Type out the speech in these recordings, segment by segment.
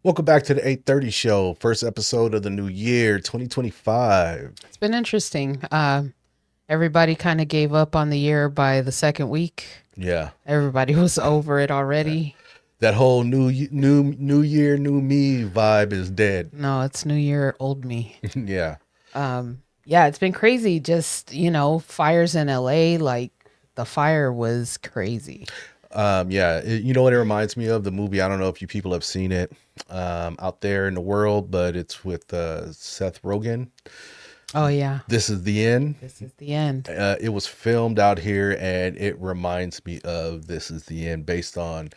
Welcome back to the 8:30 show, first episode of the new year, 2025. It's been interesting. Everybody kind of gave up on the year by the second week. Yeah. Everybody was over it already. That whole new year, new me vibe is dead. No, it's New Year, old me. Yeah. Yeah, it's been crazy. Just, fires in LA, like the fire was crazy. Yeah. You know what it reminds me of? The movie, I don't know if you people have seen it out there in the world, but it's with Seth Rogen. Oh, yeah. This is the end. This is the end. It was filmed out here, and it reminds me of This Is the End, based on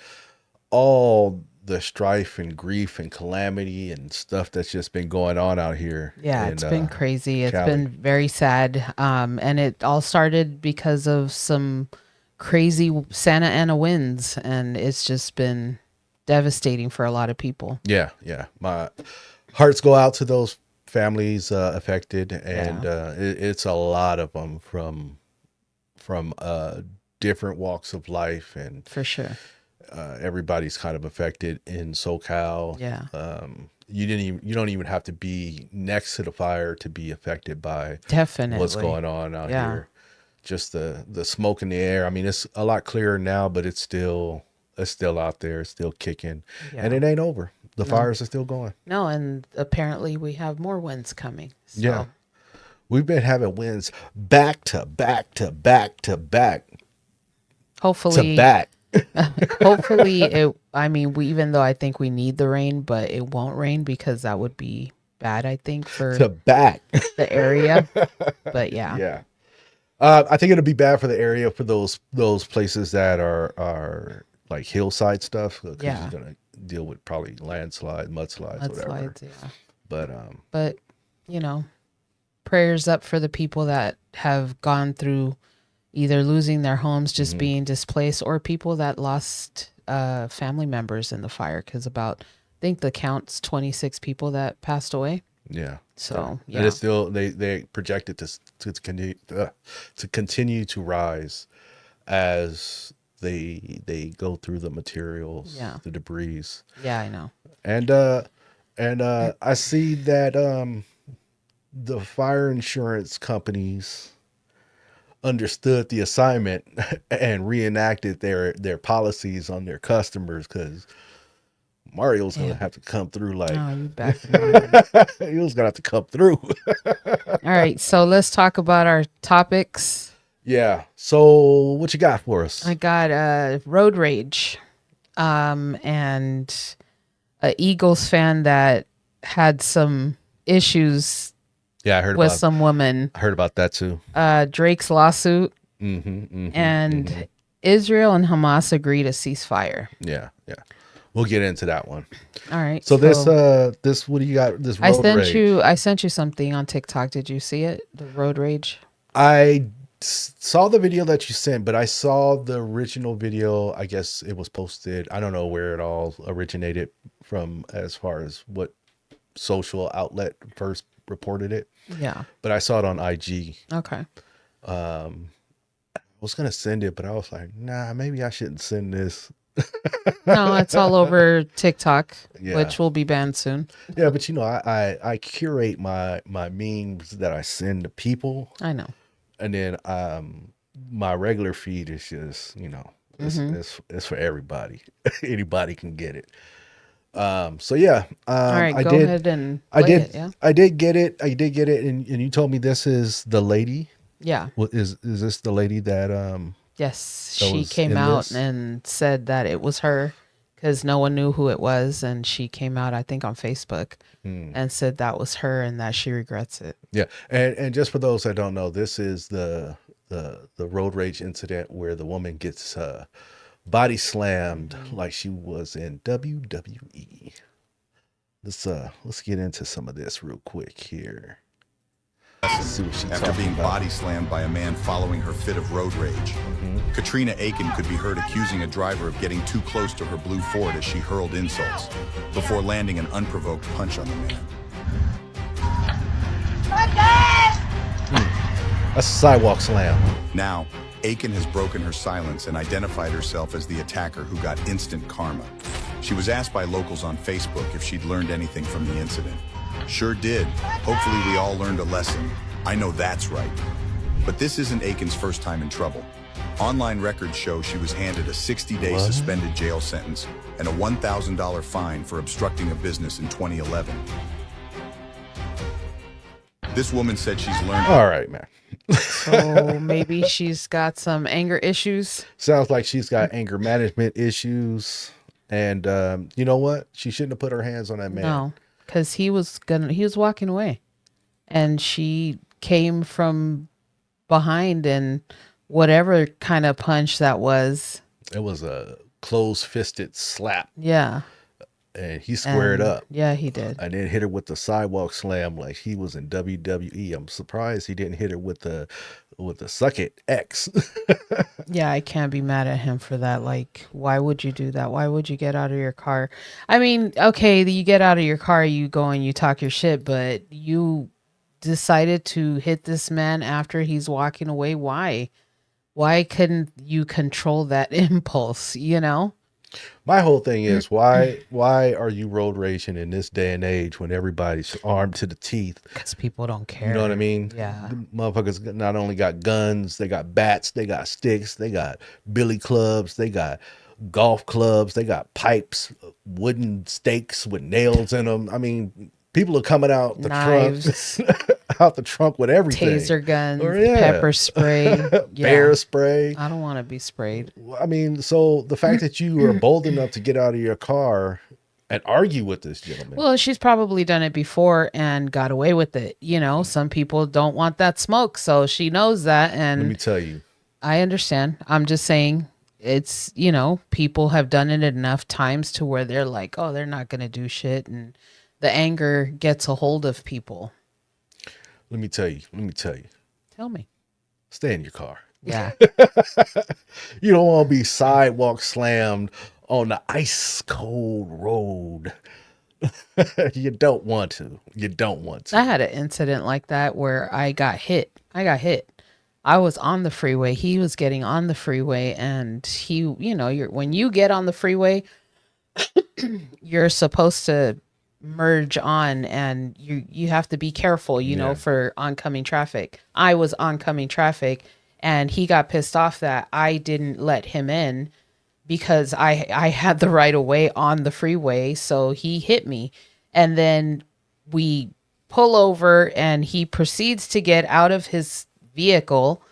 all the strife and grief and calamity and stuff that's just been going on out here. Yeah, it's been crazy. It's Cali. been very sad. And it all started because of some crazy Santa Ana winds, and it's just been devastating for a lot of people. Yeah. My hearts go out to those families affected, and it's a lot of them from different walks of life, and For sure. everybody's kind of affected in SoCal. Yeah. You don't even have to be next to the fire to be affected by Definitely. what's going on out Yeah. here. Just the smoke in the air. I mean, it's a lot clearer now, but it's still out there. It's still kicking, Yeah. and it ain't over. The fires are still going. No, and apparently we have more winds coming. So. Yeah. We've been having winds back to back to back to back Hopefully, to back. hopefully even though I think we need the rain, but it won't rain because that would be bad, I think, for To back. the area. But yeah. Yeah. I think it'll be bad for the area, for those places that are like hillside stuff. 'Cause Yeah. you're gonna deal with probably mudslides, whatever. Yeah. But Prayers up for the people that have gone through either losing their homes, just being displaced, or people that lost family members in the fire. Because I think the count's 26 people that passed away. yeah. So And it's still they project it to continue to rise as they go through the materials, the debris. Yeah, I know. And I see that the fire insurance companies understood the assignment and reenacted their policies on their customers, because Mario's gonna have to come through like Oh, you back. he was gonna have to come through. All right, so let's talk about our topics. Yeah. So what you got for us? I got road rage, and a Eagles fan that had some issues Yeah, I heard with about some woman. I heard about that too. Drake's lawsuit, and Israel and Hamas agree to ceasefire. Yeah. We'll get into that one. All right. So this what do you got? This road rage. I sent you something on TikTok. Did you see it? The road rage. I saw the video that you sent, but I saw the original video. I guess it was posted. I don't know where it all originated from, as far as what social outlet first reported it. Yeah. But I saw it on IG. Okay. I was gonna send it, but I was like, nah, maybe I shouldn't send this. No, it's all over TikTok, Yeah. which will be banned soon. Yeah, but I curate my memes that I send to people, I know. and then my regular feed is just it's for everybody. Anybody can get it. So yeah. All right, I go did, ahead and I play did. it. Yeah. I did get it. And you told me this is the lady. Yeah. What is this the lady that Yes, that she was came in out this? and said that it was her because no one knew who it was, and she came out, I think, on Facebook and said that was her and that she regrets it. Yeah, and just for those that don't know, this is the road rage incident where the woman gets body slammed like she was in WWE. Let's get into some of this real quick here. Let's see what she's After being body slammed by a man following her fit of road rage, Katrina Aiken could be heard accusing a driver of getting too close to her blue Ford as she hurled insults, before landing an unprovoked punch on the man. That's a sidewalk slam. Now, Aiken has broken her silence and identified herself as the attacker who got instant karma. She was asked by locals on Facebook if she'd learned anything from the incident. Sure did. Hopefully we all learned a lesson. I know that's right. But this isn't Aiken's first time in trouble. Online records show she was handed a 60-day suspended jail sentence and a $1,000 fine for obstructing a business in 2011. This woman said she's learned... All right, man. So maybe she's got some anger issues. Sounds like she's got anger management issues. And you know what? She shouldn't have put her hands on that man. No, because he was walking away. And she came from behind, and whatever kind of punch that was. It was a closed-fisted slap. Yeah. And he squared up. Yeah, he did. And then hit her with the sidewalk slam like he was in WWE. I'm surprised he didn't hit her with the suck it X. Yeah, I can't be mad at him for that. Like, why would you do that? Why would you get out of your car? I mean, okay, you get out of your car, you go and you talk your shit, but you decided to hit this man after he's walking away. Why couldn't you control that impulse, you know? My whole thing is why are you road raging in this day and age when everybody's armed to the teeth? Because people don't care. You know what I mean? Yeah. The motherfuckers not only got guns, they got bats, they got sticks, they got billy clubs, they got golf clubs, they got pipes, wooden stakes with nails in them. I mean, people are coming out the Knives. trunk, out the trunk with everything. Taser guns, Or, yeah. pepper spray, bear spray. I don't want to be sprayed. I mean, so the fact that you were bold enough to get out of your car and argue with this gentleman. Well, she's probably done it before and got away with it. You know, some people don't want that smoke, so she knows that. And let me tell you, I understand. I'm just saying it's, you know, people have done it enough times to where they're like, oh, they're not going to do shit. And the anger gets a hold of people. let me tell you, Tell me. stay in your car. Yeah. You don't want to be sidewalk slammed on the ice cold road. You don't want to. I had an incident like that where I got hit. I was on the freeway. He was getting on the freeway, and he, you know, when you get on the freeway, you're supposed to merge on, and you have to be careful, you know, for oncoming traffic. I was oncoming traffic, and he got pissed off that I didn't let him in because I had the right of way on the freeway. So he hit me, and then we pull over, and he proceeds to get out of his vehicle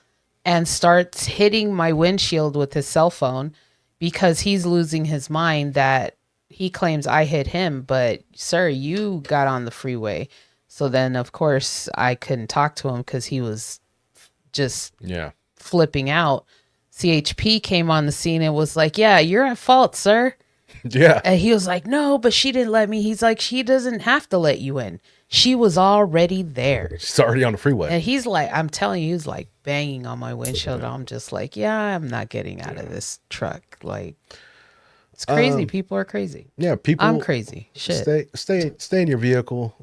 and starts hitting my windshield with his cell phone because he's losing his mind that he claims I hit him, but sir, you got on the freeway. So then of course I couldn't talk to him because he was just flipping out. CHP came on the scene and was like, yeah, you're at fault, sir. Yeah. And he was like, no, but she didn't let me. He's like, she doesn't have to let you in. She was already there. She's already on the freeway. And he's like, I'm telling you, he's like banging on my windshield. I'm just like, yeah, I'm not getting out of this truck. Like, it's crazy. People are crazy. Yeah, people. I'm crazy. Shit. Stay in your vehicle.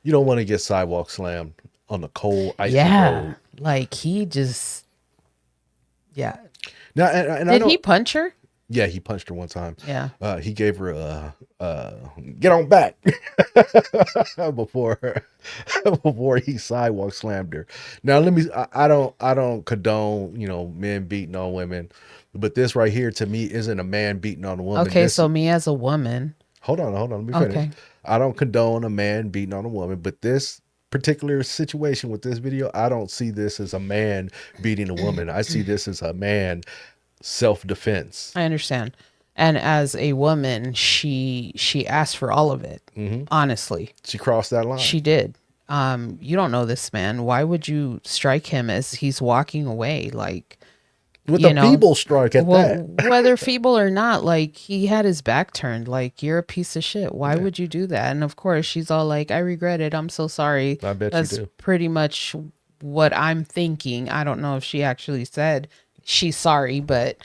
You don't want to get sidewalk slammed on the cold icy road. Like he just, Now, and I did he punch her? Yeah, he punched her one time. Yeah. He gave her a get on back before he sidewalk slammed her. Now I don't condone, you know, men beating on women, but this right here to me isn't a man beating on a woman. Okay, so me as a woman. Hold on, let me finish. Okay. I don't condone a man beating on a woman, but this particular situation with this video, I don't see this as a man beating a woman. I see this as a man self-defense. I understand. And as a woman, she asked for all of it. Honestly, She crossed that line. she did. You don't know this man. Why would you strike him as he's walking away? Like, With you a know, feeble strike at that. whether feeble or not, like he had his back turned. Like, you're a piece of shit. Why would you do that? And of course, she's all like, I regret it. I'm so sorry. I bet That's you do. pretty much what I'm thinking. I don't know if she actually said she's sorry, but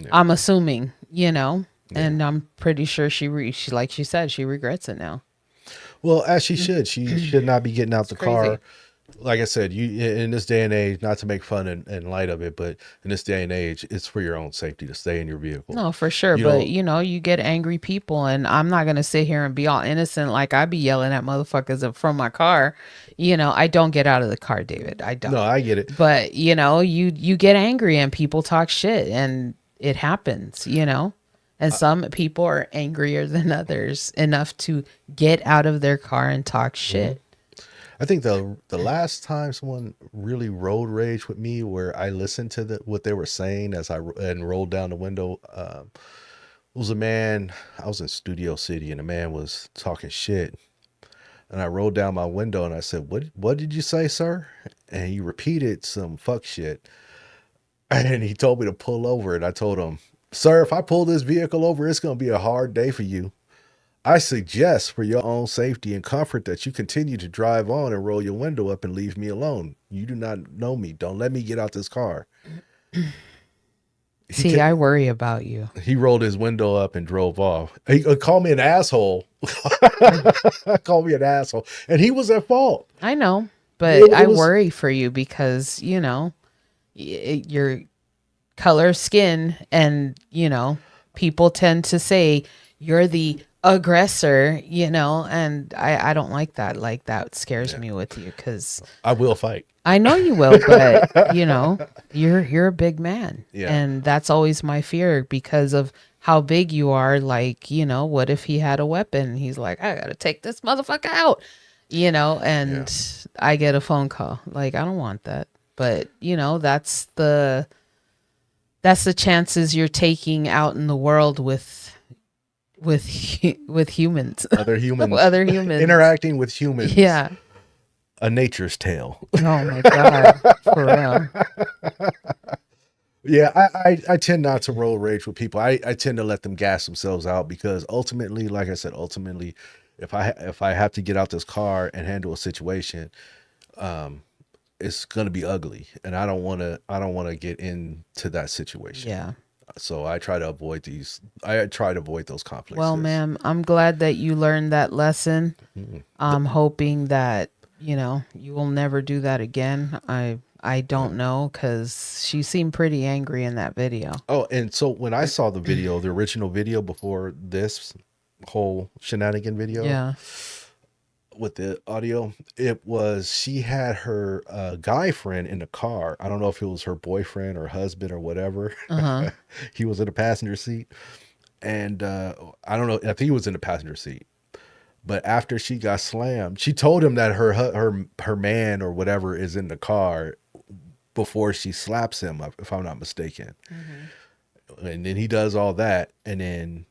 I'm assuming, you know, and I'm pretty sure she like she said, she regrets it now. Well, as she should. She should not be getting out the car. crazy. like I said, you in this day and age, not to make fun and light of it, but in this day and age, it's for your own safety to stay in your vehicle. No, for sure. You But don't. you know, you get angry people, and I'm not gonna sit here and be all innocent like I be yelling at motherfuckers from my car. You know, I don't get out of the car, David. I No, don't. I get it. But you know, you get angry and people talk shit, and it happens. You know, and some people are angrier than others enough to get out of their car and talk shit. I think the last time someone really road rage with me, where I listened to what they were saying as and rolled down the window, was a man. I was in Studio City, and a man was talking shit, and I rolled down my window and I said, "What did you say, sir?" And he repeated some fuck shit, and he told me to pull over, and I told him, "Sir, if I pull this vehicle over, it's going to be a hard day for you. I suggest for your own safety and comfort that you continue to drive on and roll your window up and leave me alone. You do not know me. Don't let me get out this car." See, I worry about you. He rolled his window up and drove off. He called me an asshole. Called me an asshole. And he was at fault. I know, but It I was, worry for you because, you know, your color of skin, and, you know, people tend to say you're the aggressor, you know, and I don't like that. Like, that scares me with you because I will fight. I know you will, but you know, you're a big man. Yeah. And that's always my fear because of how big you are. Like, you know, what if he had a weapon? He's like, I gotta take this motherfucker out, you know, and I get a phone call. Like, I don't want that. But, you know, that's the chances you're taking out in the world with humans. Other humans. Other humans. Interacting with humans. Yeah. A nature's tale. Oh my God. For real. Yeah, I tend not to roll rage with people. I tend to let them gas themselves out because ultimately, like I said, if I have to get out this car and handle a situation, it's gonna be ugly, and I don't want to get into that situation. Yeah. So I try to avoid those conflicts. Well, ma'am, I'm glad that you learned that lesson. I'm hoping that, you know, you will never do that again. I don't know, because she seemed pretty angry in that video. Oh, and so when I saw the video, the original video before this whole shenanigan video, Yeah. with the audio, she had her guy friend in the car. I don't know if it was her boyfriend or husband or whatever. Uh-huh. He was in the passenger seat, and I don't know. I think he was in the passenger seat. But after she got slammed, she told him that her man or whatever is in the car before she slaps him, if I'm not mistaken. And then he does all that, and then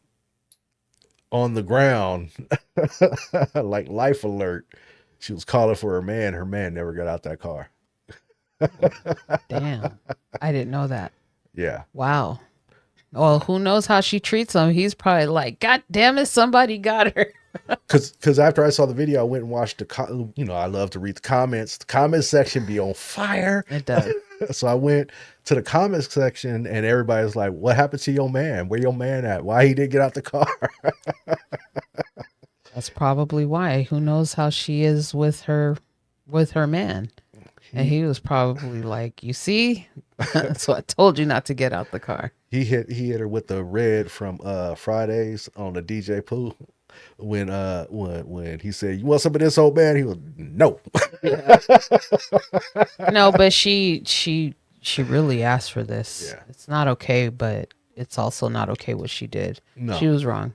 on the ground, like life alert, she was calling for her man. Her man never got out that car. Damn. I didn't know that. Yeah. Wow. Well, who knows how she treats him? He's probably like, God damn it, somebody got her. Because after I saw the video, I went and watched I love to read the comments. The comments section be on fire. It does. So I went to the comments section, and everybody's like, "What happened to your man? Where your man at? Why he didn't get out the car?" That's probably why. Who knows how she is with her man? And he was probably like, "You see, so I told you not to get out the car." He hit her with the red from Fridays on the DJ pool. When he said, "You want some of this, old man?" He was, "No." No, but she really asked for this. Yeah. It's not okay, but it's also not okay what she did. No. She was wrong.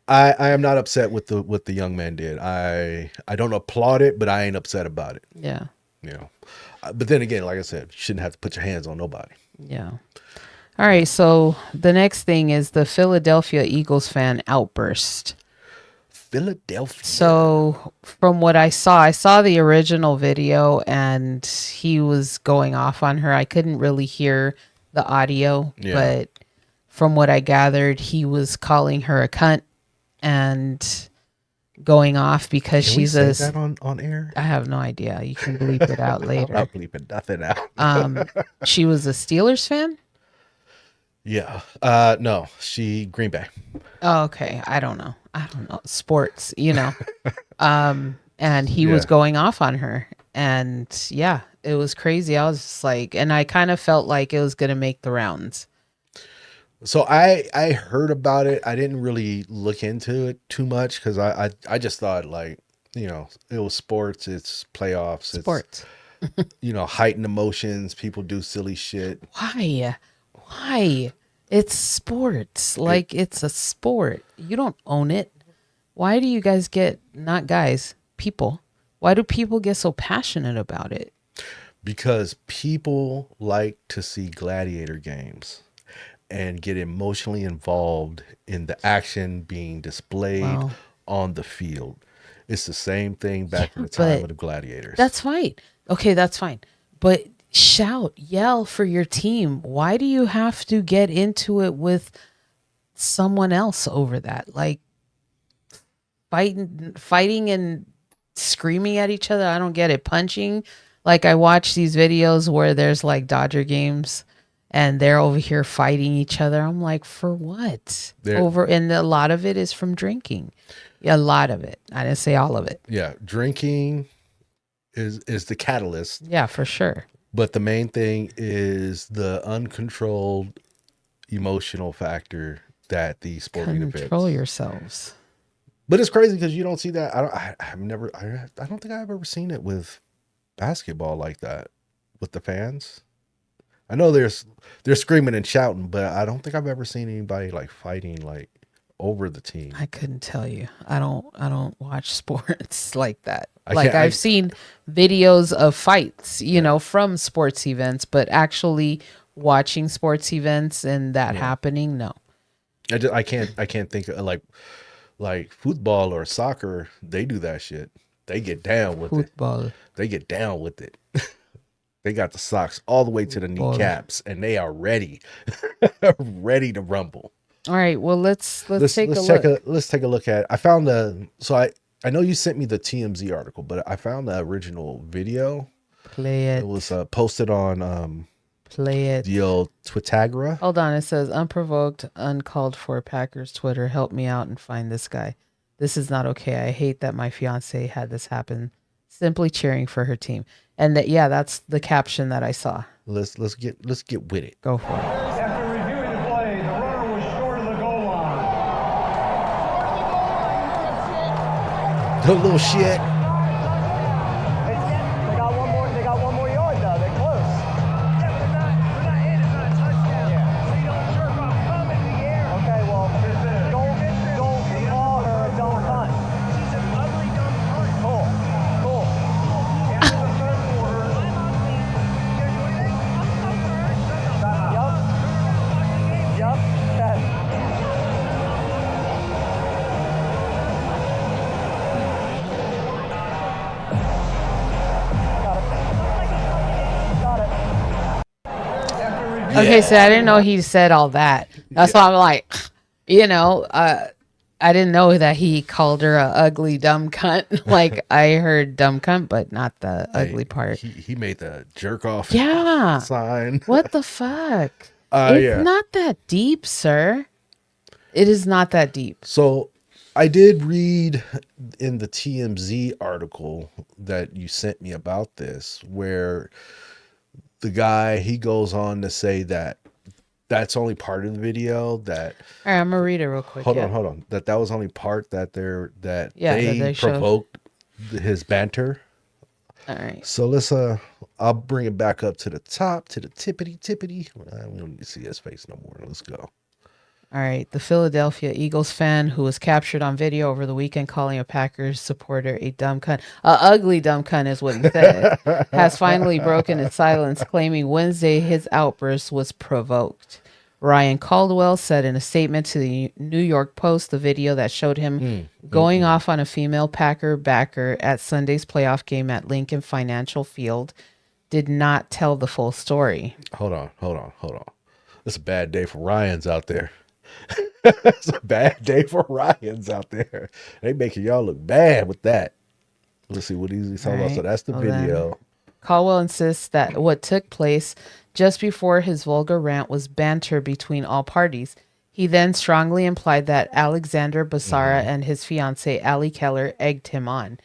I am not upset with what the young man did. I don't applaud it, but I ain't upset about it. Yeah. You know. But then again, like I said, you shouldn't have to put your hands on nobody. Yeah. All right, so the next thing is the Philadelphia Eagles fan outburst. Philadelphia. So from what I saw the original video, and he was going off on her. I couldn't really hear the audio, but from what I gathered, he was calling her a cunt and going off because Can she's we say that on air? I have no idea. You can bleep it out later. I'm not bleeping nothing out. She was a Steelers fan? Yeah. No, she Green Bay. Oh, okay. I don't know. Sports, you know. And he was going off on her. And yeah, it was crazy. I was just like, and I kind of felt like it was going to make the rounds. So I heard about it. I didn't really look into it too much because I just thought like, it was sports, it's playoffs, Sports. it's heightened emotions, people do silly shit. Why? It's sports. Like it's a sport. You don't own it. Why do you guys get, not guys, people? Why do people get so passionate about it? Because people like to see gladiator games and get emotionally involved in the action being displayed Wow. on the field. It's the same thing back in the but time of the gladiators. That's fine. Okay, that's fine. But shout, yell for your team. Why do you have to get into it with someone else over that? Like fighting and screaming at each other. I don't get it. Punching. Like I watch these videos where there's like Dodger games and they're over here fighting each other. I'm like, for what? And a lot of it is from drinking. Yeah, a lot of it. I didn't say all of it. Yeah, drinking is the catalyst. Yeah, for sure. But the main thing is the uncontrolled emotional factor that the sporting events. Control yourselves. But it's crazy because you don't see that. I don't think I've ever seen it with basketball like that with the fans. I know they're screaming and shouting, but I don't think I've ever seen anybody like fighting like over the team. I couldn't tell you. I don't watch sports like that. I've seen videos of fights, from sports events, but actually watching sports events and that happening, no. I can't think of like football or soccer. They do that shit. They get down with Football. They get down with it. They got the socks all the way to the kneecaps, and they are ready, ready to rumble. All right. Well, let's take a look. Let's take a look at it. I found I know you sent me the TMZ article, but I found the original video. Play it. It was posted on Play it. the old Twitagra. Hold on. It says unprovoked, uncalled for Packers Twitter. Help me out and find this guy. This is not okay. I hate that my fiance had this happen. Simply cheering for her team. And that's the caption that I saw. Let's get with it. Go for it. After reviewing the play, the runner was short of the goal line. The little shit. They got one more yard though. They're close. Yeah, but they're not in. It's not a touchdown. Yeah. So you don't jerk off. Come in the air. Okay, well, don't call her a dumb cunt. She's an ugly dumb cunt. Cool. After the third quarter. Yup. Okay. Got it. Okay, so I didn't know he said all that. That's why I'm like, I didn't know that he called her a ugly dumb cunt. Like I heard dumb cunt, but not the ugly part. He made the jerk off sign. What the fuck? It's not that deep, sir. It is not that deep. So I did read in the TMZ article that you sent me about this, where the guy, he goes on to say that that's only part of the video that. All right, I'm gonna read it real quick. Hold on. That was only part that they showed. provoked his banter. All right. So let's I'll bring it back up to the top, to the tippity. We don't need to see his face no more. Let's go. All right. The Philadelphia Eagles fan who was captured on video over the weekend calling a Packers supporter a dumb cunt, a ugly dumb cunt is what he said, has finally broken its silence, claiming Wednesday his outburst was provoked. Ryan Caldwell said in a statement to the New York Post the video that showed him going off on a female Packer backer at Sunday's playoff game at Lincoln Financial Field did not tell the full story. Hold on. It's a bad day for Ryans out there. It's a bad day for Ryans out there. They making y'all look bad with that. Let's see what he's talking about. So that's the video. Caldwell insists that what took place just before his vulgar rant was banter between all parties. He then strongly implied that Alexander Basara and his fiancée, Allie Keller, egged him on.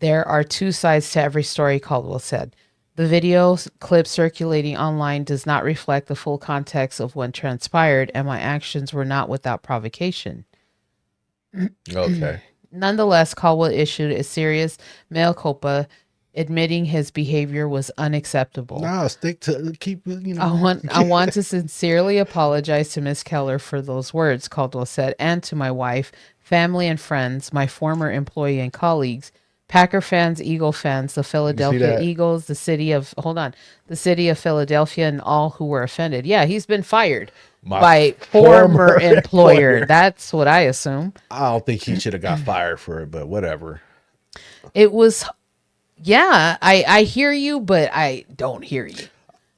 There are two sides to every story, Caldwell said. The video clip circulating online does not reflect the full context of what transpired, and my actions were not without provocation. Okay. Nonetheless, Caldwell issued a serious mea culpa, admitting his behavior was unacceptable. No, stick to keep. I want to sincerely apologize to Miss Keller for those words, Caldwell said, and to my wife, family, and friends, my former employee and colleagues, Packer fans, Eagle fans, the Philadelphia that? Eagles, the city of Philadelphia, and all who were offended. Yeah, he's been fired by former employer. That's what I assume. I don't think he should have got fired for it, but whatever. It was, yeah, I hear you, but I don't hear you.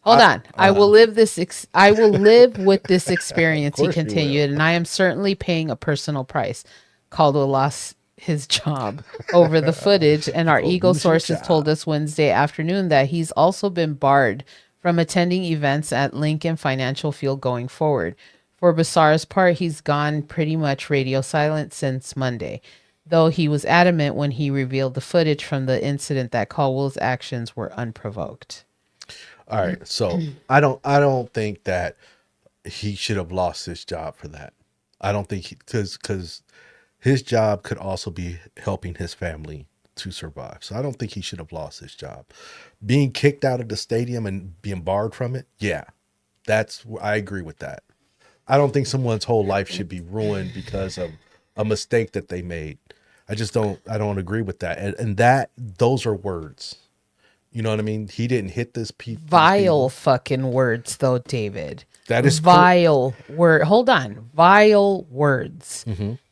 Hold on. I will live this. I will live with this experience, he course you continued, and I am certainly paying a personal price. Caldwell lost his job over the footage, and our Eagle sources told us Wednesday afternoon that he's also been barred from attending events at Lincoln Financial Field going forward. For Basar's part, he's gone pretty much radio silent since Monday, though he was adamant when he revealed the footage from the incident that Caldwell's actions were unprovoked. All right, so I don't think that he should have lost his job for that. I don't think because his job could also be helping his family to survive. So I don't think he should have lost his job. Being kicked out of the stadium and being barred from it, yeah, I agree with that. I don't think someone's whole life should be ruined because of a mistake that they made. I don't agree with that. And those are words. You know what I mean? He didn't hit this Vile fucking words, though, David. That is vile word. Hold on. Vile words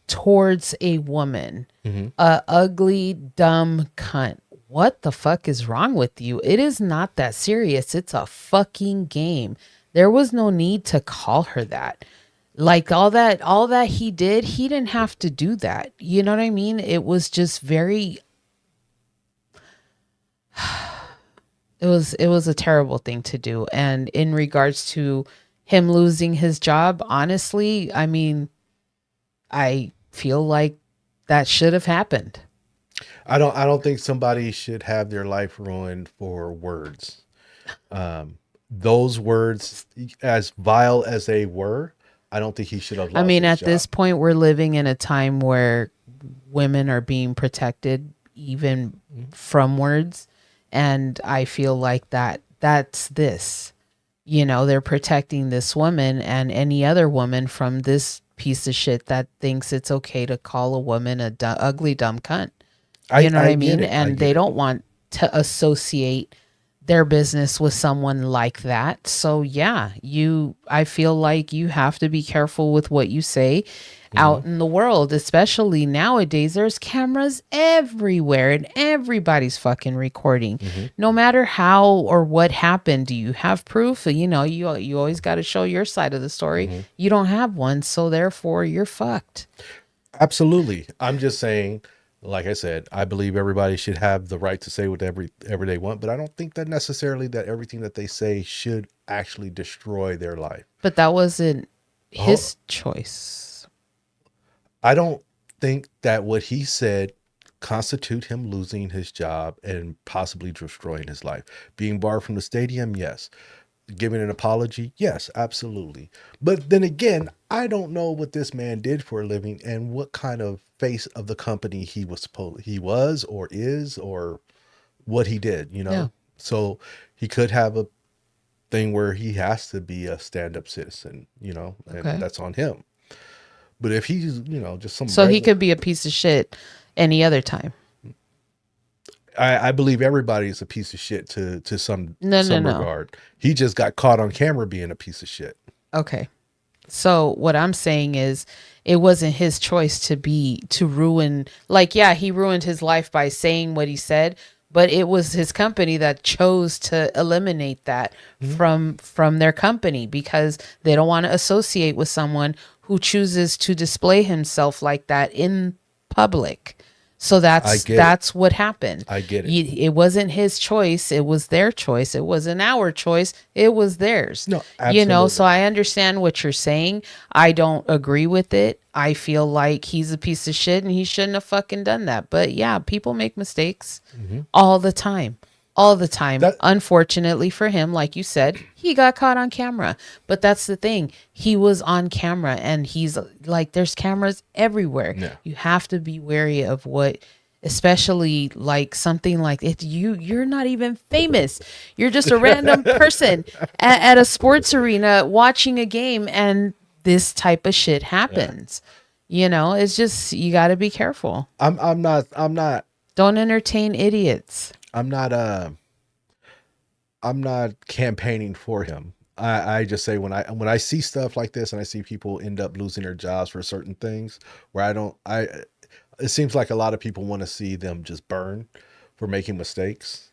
towards a woman. A ugly, dumb cunt. What the fuck is wrong with you? It is not that serious. It's a fucking game. There was no need to call her that. Like all that he did, he didn't have to do that. You know what I mean? It was just very it was a terrible thing to do. And in regards to him losing his job, honestly, I mean, I feel like that should have happened. I don't think somebody should have their life ruined for words. Those words, as vile as they were, I don't think he should have lost his at job. this point, we're living in a time where women are being protected even from words. And I feel like that's this. You know, they're protecting this woman and any other woman from this piece of shit that thinks it's okay to call a woman a ugly, dumb cunt. You know what I mean? And they don't want to associate their business with someone like that. So yeah, I feel like you have to be careful with what you say out in the world, especially nowadays. There's cameras everywhere and everybody's fucking recording. No matter how or what happened, do you have proof? You know, you always got to show your side of the story. You don't have one, so therefore you're fucked. Absolutely. I'm just saying, like I said, I believe everybody should have the right to say whatever they want, but I don't think that necessarily that everything that they say should actually destroy their life. But that wasn't his choice. I don't think that what he said constitute him losing his job and possibly destroying his life. Being barred from the stadium, yes. Giving an apology, yes, absolutely. But then again, I don't know what this man did for a living and what kind of face of the company he was or is, or what he did, you know. Yeah. So he could have a thing where he has to be a stand-up citizen, you know, and that's on him. But if he's, you know, just some... So he could be a piece of shit any other time. I believe everybody is a piece of shit to some No. regard. He just got caught on camera being a piece of shit. Okay. So what I'm saying is it wasn't his choice to ruin, like, yeah, he ruined his life by saying what he said, but it was his company that chose to eliminate that from their company because they don't want to associate with someone who chooses to display himself like that in public. So I get it. that's what happened. I get it. It wasn't his choice. It was their choice. It wasn't our choice. It was theirs. No, You know, so absolutely. I understand what you're saying. I don't agree with it. I feel like he's a piece of shit and he shouldn't have fucking done that. But yeah, people make mistakes all the time. All the time. That- Unfortunately for him, like you said, he got caught on camera. But that's the thing. He was on camera and he's like, there's cameras everywhere. Yeah. You have to be wary of what, especially like something like it. You're not even famous. You're just a random person at a sports arena watching a game and this type of shit happens. You know, it's just, you got to be careful. I'm not Don't entertain idiots. I'm not campaigning for him. I just say when I see stuff like this and I see people end up losing their jobs for certain things where it seems like a lot of people want to see them just burn for making mistakes.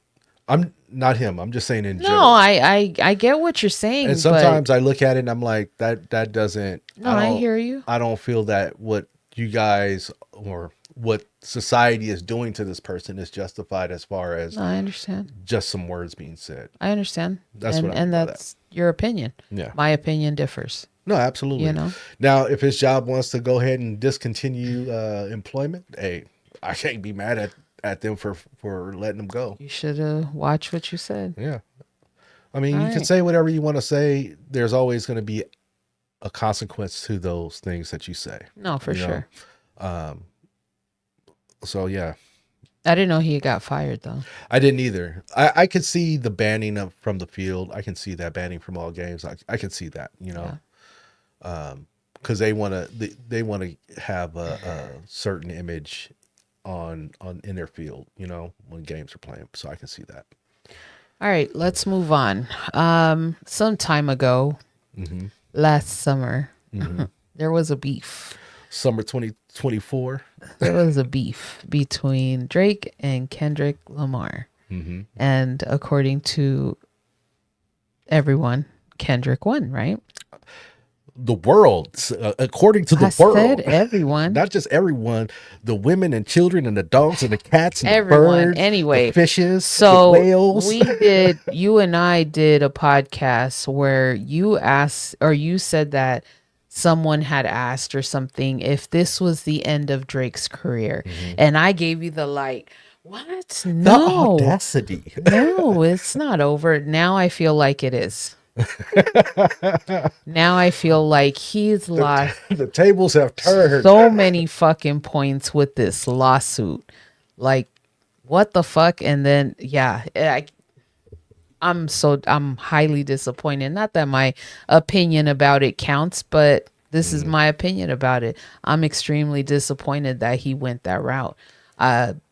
I'm not him. I'm just saying in No, general. I get what you're saying. And sometimes I look at it and I'm like, that doesn't. No, I hear you. I don't feel that what you guys or what society is doing to this person is justified as far as No, I understand. just some words being said. I understand. That's and, what I mean by that's your opinion. Yeah. My opinion differs. No, absolutely. You know? Now, if his job wants to go ahead and discontinue employment, hey, I can't be mad at them for letting them go. You should have watched what you said. Yeah. I mean, All you can right. say whatever you want to say. There's always going to be a consequence to those things that you say. No, for You know? sure. So, yeah. I didn't know he got fired though. I didn't either. I could see the banning from the field. I can see that banning from all games. I can see that, you know, because they want to have a certain image on in their field, you know, when games are playing. So I can see that. All right, let's move on. Some time ago, last summer, there was a beef. Summer 2024. There was a beef between Drake and Kendrick Lamar. And according to everyone, Kendrick won, right? The world, according to the I world, said everyone. not just everyone, the women and children and the dogs and the cats and Everyone. the birds, Anyway, the fishes, So the whales. you and I did a podcast where you asked, or you said that someone had asked or something if this was the end of Drake's career. And I gave you the like, what? The No, audacity. no, it's not over. Now I feel like it is. Now I feel like he's lost The tables have turned. so many fucking points with this lawsuit. Like, what the fuck? And then, yeah, I'm highly disappointed. Not that my opinion about it counts, but this is my opinion about it. I'm extremely disappointed that he went that route.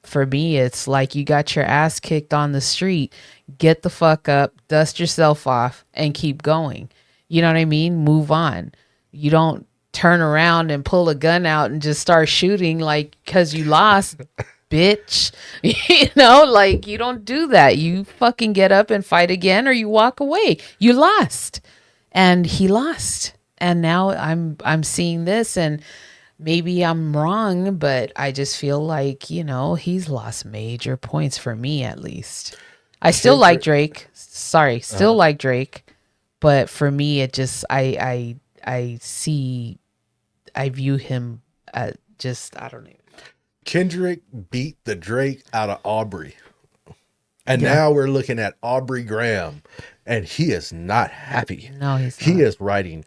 For me, it's like you got your ass kicked on the street. Get the fuck up, dust yourself off, and keep going. You know what I mean? Move on. You don't turn around and pull a gun out and just start shooting like because you lost. Bitch, you know, like you don't do that. You fucking get up and fight again or you walk away. You lost. And he lost. And now I'm seeing this and maybe I'm wrong, but I just feel like, you know, he's lost major points for me at least. I still like Drake. Sorry, still like Drake, but for me it just I view him at just I don't know. Kendrick beat the Drake out of Aubrey. And now we're looking at Aubrey Graham, and he is not happy. No, he's He not. is writing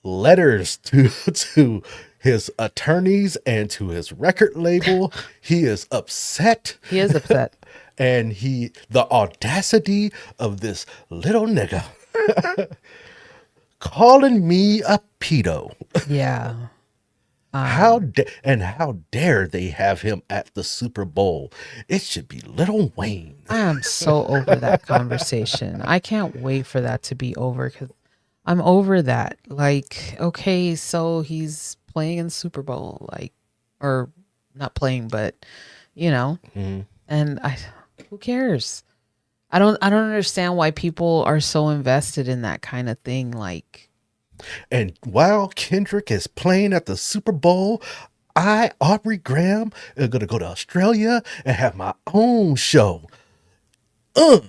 letters to his attorneys and to his record label. He is upset. He is upset. And the audacity of this little nigga calling me a pedo. Yeah. How dare they have him at the Super Bowl? It should be Lil Wayne. I am so over that conversation. I can't wait for that to be over because I'm over that. Like, okay, so he's playing in the Super Bowl, like, or not playing, but you know, and who cares? I don't understand why people are so invested in that kind of thing. Like, And while Kendrick is playing at the Super Bowl, Aubrey Graham, am gonna go to Australia and have my own show. Is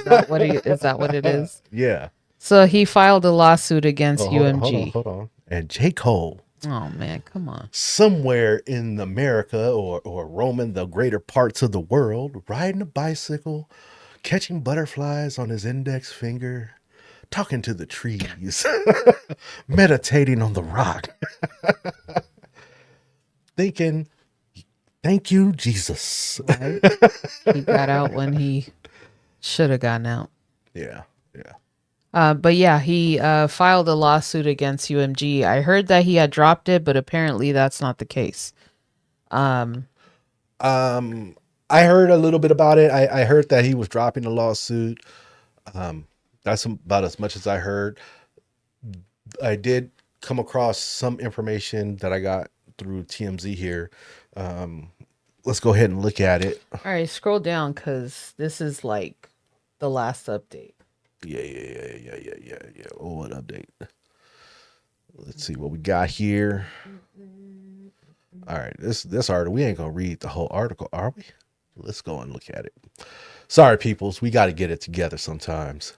that what it is? Yeah. So he filed a lawsuit against Oh, hold on, UMG. hold on. And J. Cole, Oh man, come on. somewhere in America or roaming the greater parts of the world, riding a bicycle, catching butterflies on his index finger, talking to the trees, meditating on the rock, thinking, thank you, Jesus. Right? He got out when he should have gotten out. Yeah, yeah. But yeah, he filed a lawsuit against UMG. I heard that he had dropped it, but apparently that's not the case. I heard a little bit about it. I heard that he was dropping the lawsuit. That's about as much as I heard. I did come across some information that I got through TMZ here. Let's go ahead and look at it. All right, scroll down because this is like the last update. Yeah. Oh, what update? Let's see what we got here. All right, this article, we ain't gonna read the whole article, are we? Let's go and look at it. Sorry, peoples, we got to get it together sometimes.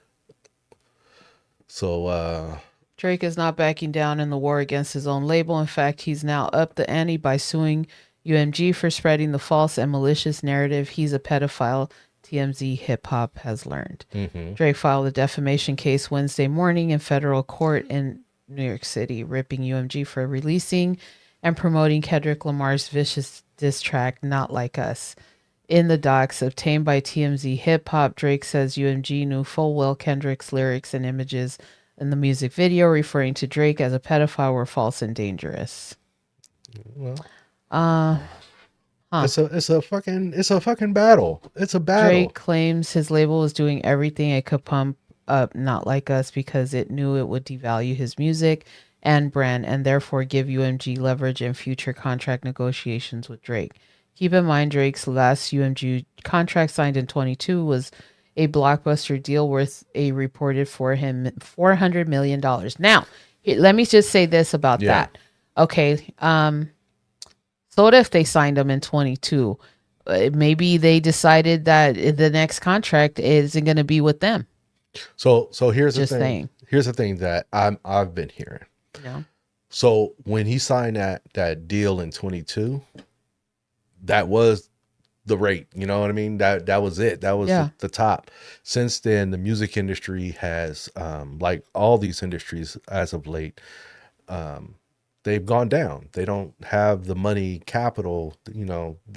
So, Drake is not backing down in the war against his own label. In fact, he's now upped the ante by suing UMG for spreading the false and malicious narrative he's a pedophile. TMZ Hip Hop has learned. Drake filed a defamation case Wednesday morning in federal court in New York City, ripping UMG for releasing and promoting Kendrick Lamar's vicious diss track, Not Like Us. In the docs obtained by TMZ Hip Hop, Drake says UMG knew full well Kendrick's lyrics and images in the music video, referring to Drake as a pedophile, were false and dangerous. it's a fucking battle. It's a battle. Drake claims his label was doing everything it could pump up Not Like Us because it knew it would devalue his music and brand and therefore give UMG leverage in future contract negotiations with Drake. Keep in mind, Drake's last UMG contract signed in 22 was a blockbuster deal worth a reported for him $400 million. Now, let me just say this about that. Okay. So what if they signed him in 22? Maybe they decided that the next contract isn't going to be with them. So here's Just the thing. saying. Here's the thing that I've been hearing. Yeah. So when he signed that deal in 22, that was the rate. You know what I mean? That was it. That was the top. Since then, the music industry has, like all these industries as of late, they've gone down. They don't have the money capital,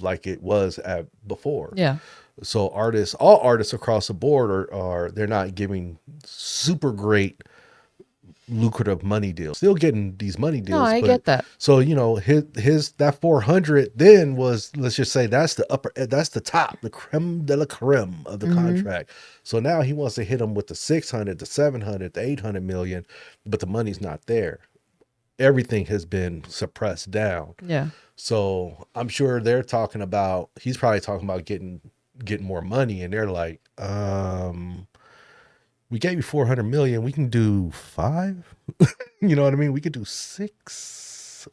like it was before. Yeah. So all artists across the board are they're not giving super great lucrative money deals. Still getting these money deals. No, I get that. So, his that 400 then was, let's just say that's the top, the creme de la creme of the contract. So now he wants to hit him with the 600, the 700, the 800 million, but the money's not there. Everything has been suppressed down. Yeah. So I'm sure he's probably talking about getting more money, and they're like, we gave you 400 million. We can do 5. You know what I mean? We could do 6.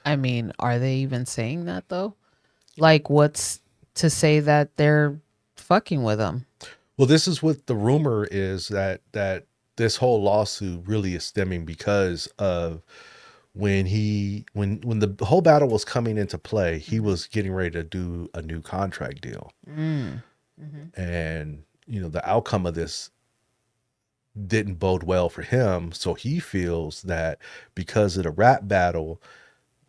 I mean, are they even saying that though? Like, what's to say that they're fucking with him? Well, this is what the rumor is, that this whole lawsuit really is stemming because of when the whole battle was coming into play, he was getting ready to do a new contract deal. And, the outcome of this didn't bode well for him. So he feels that because of the rap battle,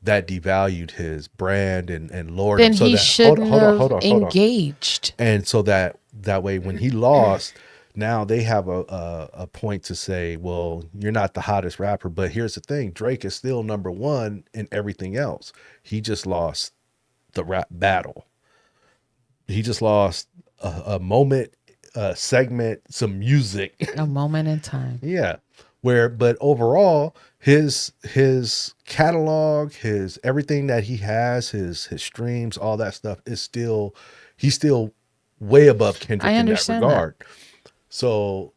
that devalued his brand and lowered Then him. So he that, shouldn't hold have on. engaged. And so that way, when he lost, now they have a point to say, well, you're not the hottest rapper, but here's the thing. Drake is still number one in everything else. He just lost the rap battle. He just lost a moment, a segment, some music. A moment in time. Yeah. But overall, his catalog, his everything that he has, his streams, all that stuff he's still way above Kendrick I in that understand regard. So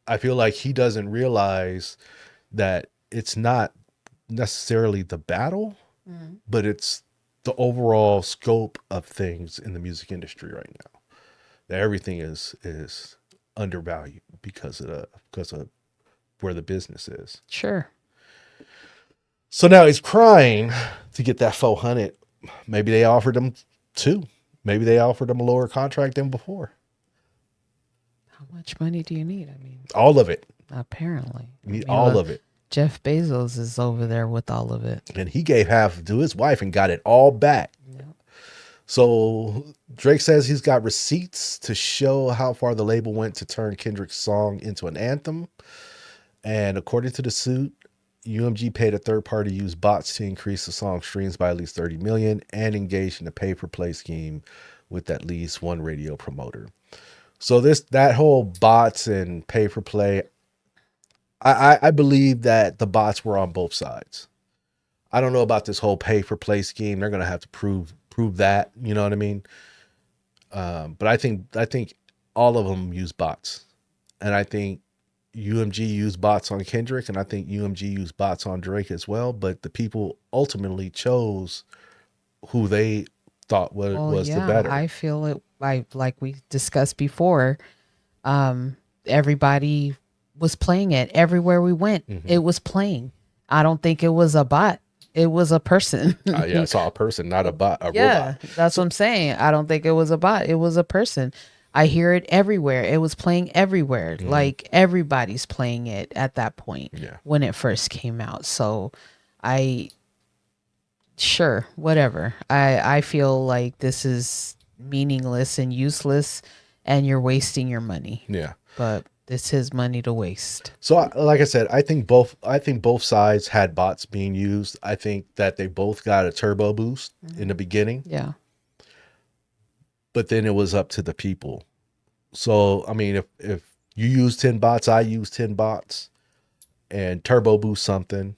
I feel like he doesn't realize that it's not necessarily the battle, but it's the overall scope of things in the music industry right now. That everything is undervalued because of where the business is. Sure. So now he's crying to get that 400. Maybe they offered him 2. Maybe they offered him a lower contract than before. How much money do you need? I mean, All of it. apparently. You need I mean, all look, of it. Jeff Bezos is over there with all of it. And he gave half to his wife and got it all back. Yep. So Drake says he's got receipts to show how far the label went to turn Kendrick's song into an anthem. And according to the suit, UMG paid a third party to use bots to increase the song streams by at least 30 million and engaged in a pay-for-play scheme with at least one radio promoter. So that whole bots and pay-for-play, I believe that the bots were on both sides. I don't know about this whole pay-for-play scheme. They're going to have to prove that, you know what I mean? But I think all of them use bots. And I think UMG used bots on Kendrick, and I think UMG used bots on Drake as well. But the people ultimately chose who they thought was the better. I feel it. Like we discussed before, everybody was playing it everywhere we went. It was playing. I don't think it was a bot. It was a person. Yeah, I saw a person, not a bot, a Yeah, robot. that's what I'm saying. I don't think it was a bot. It was a person. I hear it everywhere. It was playing everywhere. Like everybody's playing it at that point when it first came out. So sure, whatever. I feel like this is meaningless and useless and you're wasting your money. Yeah. But it's his money to waste. So like I said, I think both sides had bots being used. I think that they both got a turbo boost in the beginning. Yeah. But then it was up to the people. So, I mean, if you use 10 bots, I use 10 bots and turbo boost something,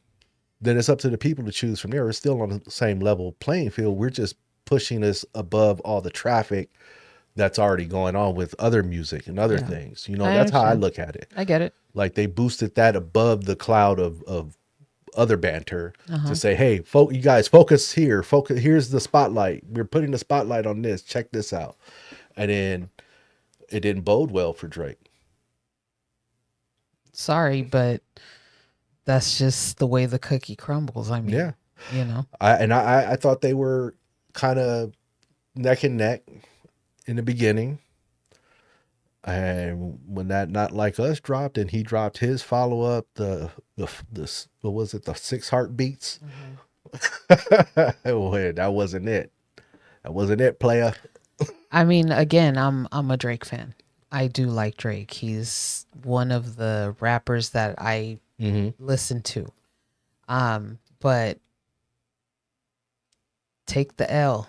then it's up to the people to choose from there. We're still on the same level playing field. We're just pushing this above all the traffic that's already going on with other music and other things. You know, that's how I look at it. I get it. Like they boosted that above the cloud of other banter to say, hey, you guys focus here. Here's the spotlight. We're putting the spotlight on this. Check this out. And then it didn't bode well for Drake. Sorry, but that's just the way the cookie crumbles. I mean, you know. I thought they were kind of neck and neck in the beginning. And when that Not Like Us dropped and he dropped his follow-up, the what was it, the 6 Heartbeats? Well, that wasn't it. That wasn't it, player. I mean, again, I'm a Drake fan. I do like Drake. He's one of the rappers that I listen to. But take the L.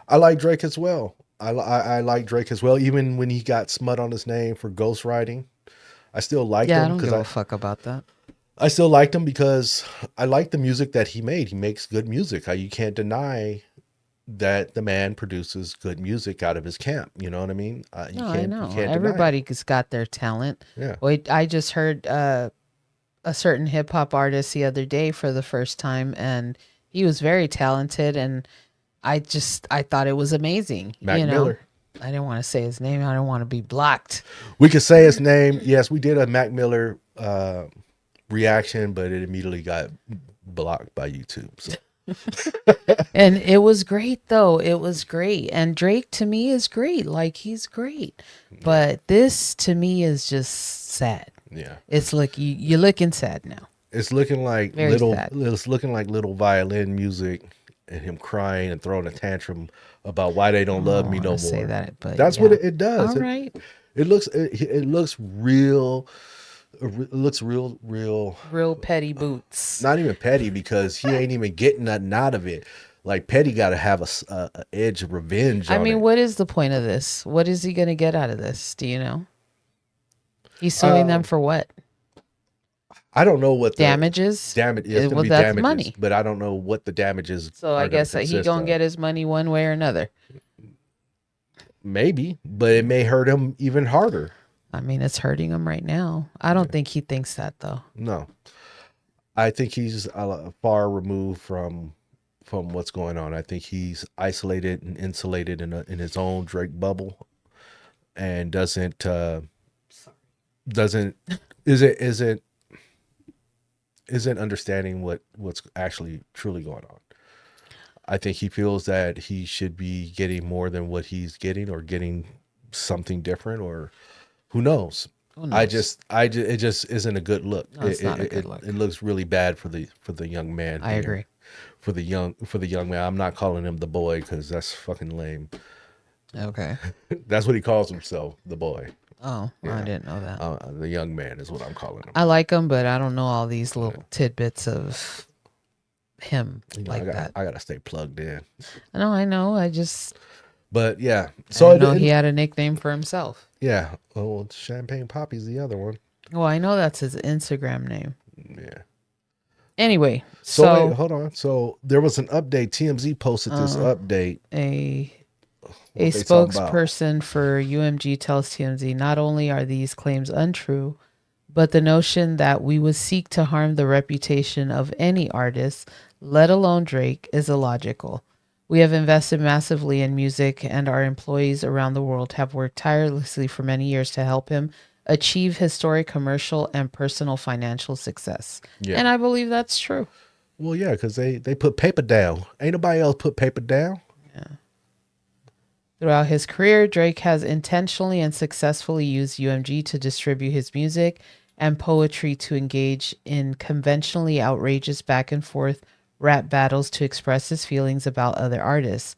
I like Drake as well. I like Drake as well. Even when he got smut on his name for ghostwriting, I still liked him. Yeah, I don't give a fuck about that. I still liked him because I like the music that he made. He makes good music. You can't deny that the man produces good music out of his camp. You know what I mean? I know. Everybody's got their talent. Yeah. Wait, I just heard a certain hip hop artist the other day for the first time, and he was very talented, and I thought it was amazing. Mac Miller. I didn't want to say his name. I don't want to be blocked. We could say his name. Yes, we did a Mac Miller reaction, but it immediately got blocked by YouTube. So. And it was great, though. It was great. And Drake, to me, is great. Like, he's great. But this, to me, is just sad. Yeah. It's like you're looking sad now. It's looking like Very sad. It's looking like little violin music and him crying and throwing a tantrum about why they don't love me no more. Say that, but that's what it does. All right. It looks real. It looks real petty boots. Not even petty, because he ain't even getting nothing out of it. Like, petty got to have a edge of revenge. I mean, what is the point of this? What is he going to get out of this? Do you know? He's suing them for what? I don't know what damages. Damage. It's Well, be that's damages, money. but I don't know what the damages. So I guess that he gonna get his money one way or another. Maybe, but it may hurt him even harder. I mean, it's hurting him right now. I don't think he thinks that, though. No, I think he's far removed from what's going on. I think he's isolated and insulated in his own Drake bubble, and doesn't isn't isn't understanding what's actually truly going on. I think he feels that he should be getting more than what he's getting, or getting something different, or who knows. Who knows? It just isn't a good look. No, it's not a good look. It looks really bad for the young man. I agree. For the young man. I'm not calling him the boy because that's fucking lame. Okay. That's what he calls himself, the boy. Oh, well, I didn't know that. The young man is what I'm calling him. I like him, but I don't know all these little tidbits of him like that. I gotta stay plugged in. I know. I just But yeah, so I know he had a nickname for himself. Yeah. Well, Champagne Poppy's the other one. Well, I know that's his Instagram name. Yeah. Anyway, so wait, hold on. So there was an update. TMZ posted this update. A spokesperson for UMG tells TMZ, not only are these claims untrue, but the notion that we would seek to harm the reputation of any artist, let alone Drake, is illogical. We have invested massively in music, and our employees around the world have worked tirelessly for many years to help him achieve historic commercial and personal financial success. Yeah. And I believe that's true. Well, yeah, because they put paper down. Ain't nobody else put paper down. Yeah. Throughout his career, Drake has intentionally and successfully used UMG to distribute his music and poetry to engage in conventionally outrageous back and forth rap battles to express his feelings about other artists.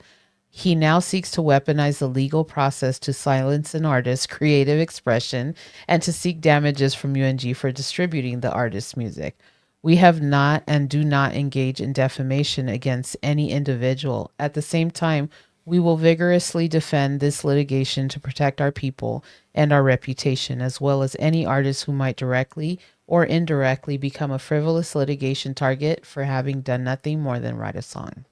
He now seeks to weaponize the legal process to silence an artist's creative expression and to seek damages from UMG for distributing the artist's music. We have not and do not engage in defamation against any individual. At the same time, we will vigorously defend this litigation to protect our people and our reputation, as well as any artist who might directly or indirectly become a frivolous litigation target for having done nothing more than write a song.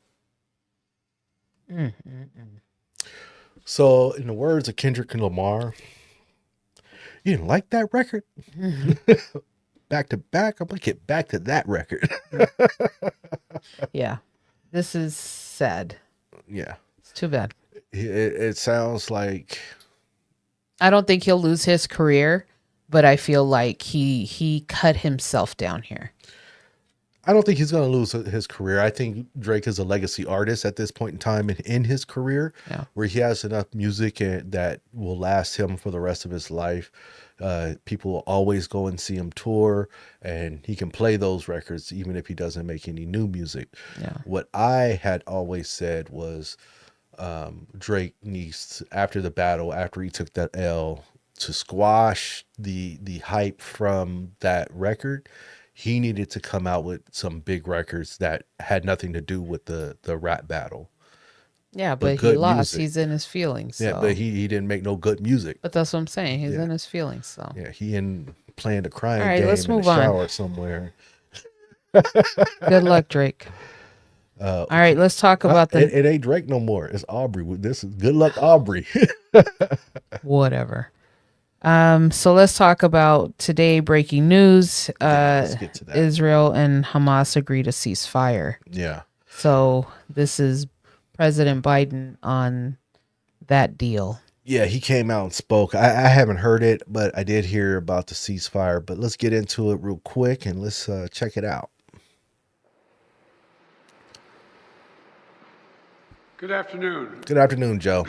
So, in the words of Kendrick and Lamar, you didn't like that record? Back to back, I'm going to get back to that record. Yeah, this is sad. Yeah. It's too bad. It sounds like... I don't think he'll lose his career, but I feel like he cut himself down here. I don't think he's going to lose his career. I think Drake is a legacy artist at this point in time in his career, where he has enough music that will last him for the rest of his life. People will always go and see him tour, and he can play those records even if he doesn't make any new music. Yeah. What I had always said was Drake needs, after the battle, after he took that L, to squash the hype from that record. He needed to come out with some big records that had nothing to do with the rap battle. Yeah, but he lost. Music. He's in his feelings. So. Yeah, but he didn't make no good music. But that's what I'm saying. He's in his feelings. So yeah, he in playing the crying game in the shower somewhere. Good luck, Drake. All right, let's talk about the... It ain't Drake no more. It's Aubrey. This is good luck, Aubrey. Whatever. So let's talk about today breaking news. Let's get to that. Israel and Hamas agree to cease fire. Yeah. So this is President Biden on that deal. Yeah, he came out and spoke. I haven't heard it, but I did hear about the ceasefire. But let's get into it real quick and let's check it out. Good afternoon. Good afternoon, Joe.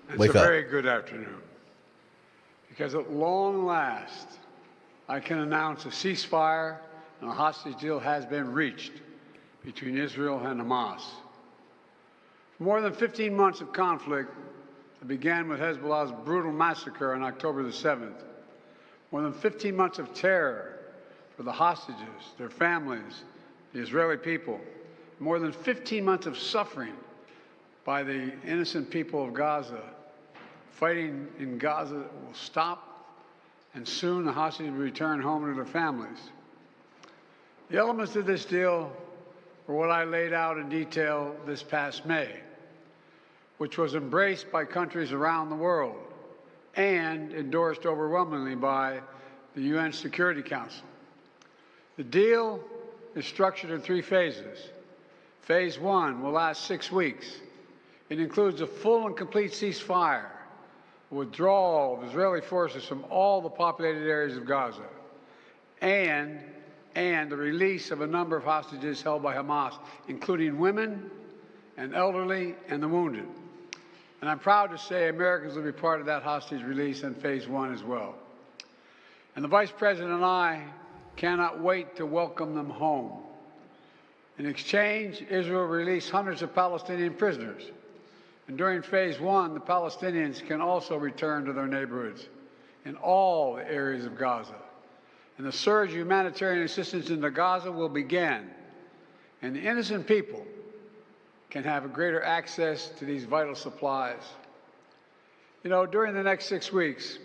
It's a very good afternoon. Because at long last, I can announce a ceasefire and a hostage deal has been reached between Israel and Hamas. For more than 15 months of conflict that began with Hezbollah's brutal massacre on October the 7th, more than 15 months of terror for the hostages, their families, the Israeli people, more than 15 months of suffering by the innocent people of Gaza. Fighting in Gaza will stop, and soon the hostages will return home to their families. The elements of this deal were what I laid out in detail this past May, which was embraced by countries around the world and endorsed overwhelmingly by the UN Security Council. The deal is structured in 3 phases. Phase 1 will last 6 weeks. It includes a full and complete ceasefire, withdrawal of Israeli forces from all the populated areas of Gaza, and the release of a number of hostages held by Hamas, including women and elderly and the wounded. And I'm proud to say Americans will be part of that hostage release in Phase 1 as well. And the Vice President and I cannot wait to welcome them home. In exchange, Israel released hundreds of Palestinian prisoners. And during Phase 1, the Palestinians can also return to their neighborhoods in all the areas of Gaza. And the surge of humanitarian assistance into Gaza will begin. And the innocent people can have a greater access to these vital supplies. You know, during the next 6 weeks,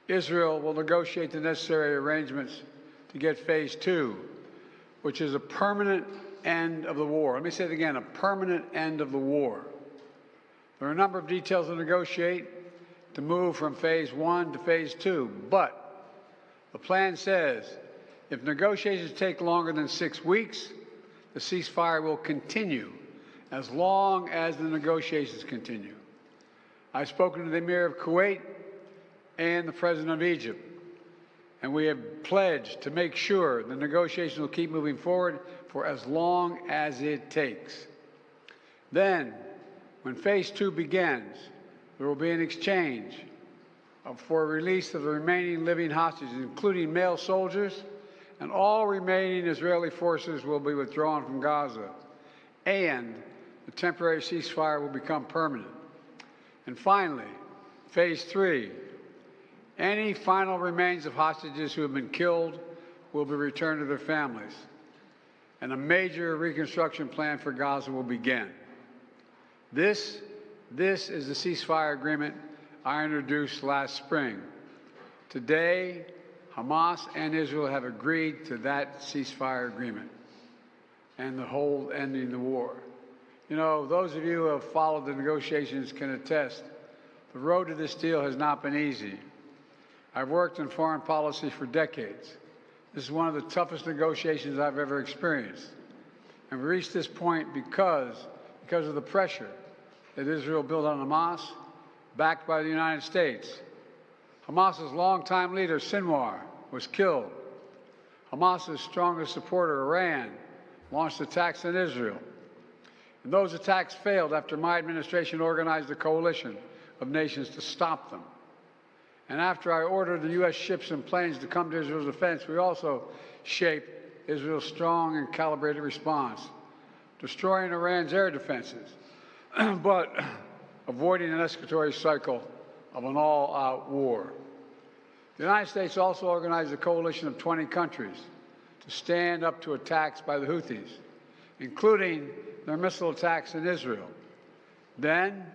Israel will negotiate the necessary arrangements to get Phase 2, which is a permanent end of the war. Let me say it again, a permanent end of the war. There are a number of details to negotiate to move from Phase 1 to Phase 2, but the plan says if negotiations take longer than 6 weeks, the ceasefire will continue as long as the negotiations continue. I've spoken to the Emir of Kuwait and the President of Egypt, and we have pledged to make sure the negotiations will keep moving forward for as long as it takes. Then, when Phase 2 begins, there will be an exchange for release of the remaining living hostages, including male soldiers, and all remaining Israeli forces will be withdrawn from Gaza, and the temporary ceasefire will become permanent. And finally, Phase 3, any final remains of hostages who have been killed will be returned to their families, and a major reconstruction plan for Gaza will begin. This is the ceasefire agreement I introduced last spring. Today, Hamas and Israel have agreed to that ceasefire agreement and the whole ending the war. You know, those of you who have followed the negotiations can attest, the road to this deal has not been easy. I've worked in foreign policy for decades. This is one of the toughest negotiations I've ever experienced. And we reached this point because of the pressure that Israel built on Hamas, backed by the United States. Hamas's longtime leader, Sinwar, was killed. Hamas's strongest supporter, Iran, launched attacks on Israel. And those attacks failed after my administration organized a coalition of nations to stop them. And after I ordered the U.S. ships and planes to come to Israel's defense, we also shaped Israel's strong and calibrated response, destroying Iran's air defenses, but avoiding an escalatory cycle of an all-out war. The United States also organized a coalition of 20 countries to stand up to attacks by the Houthis, including their missile attacks in Israel. Then,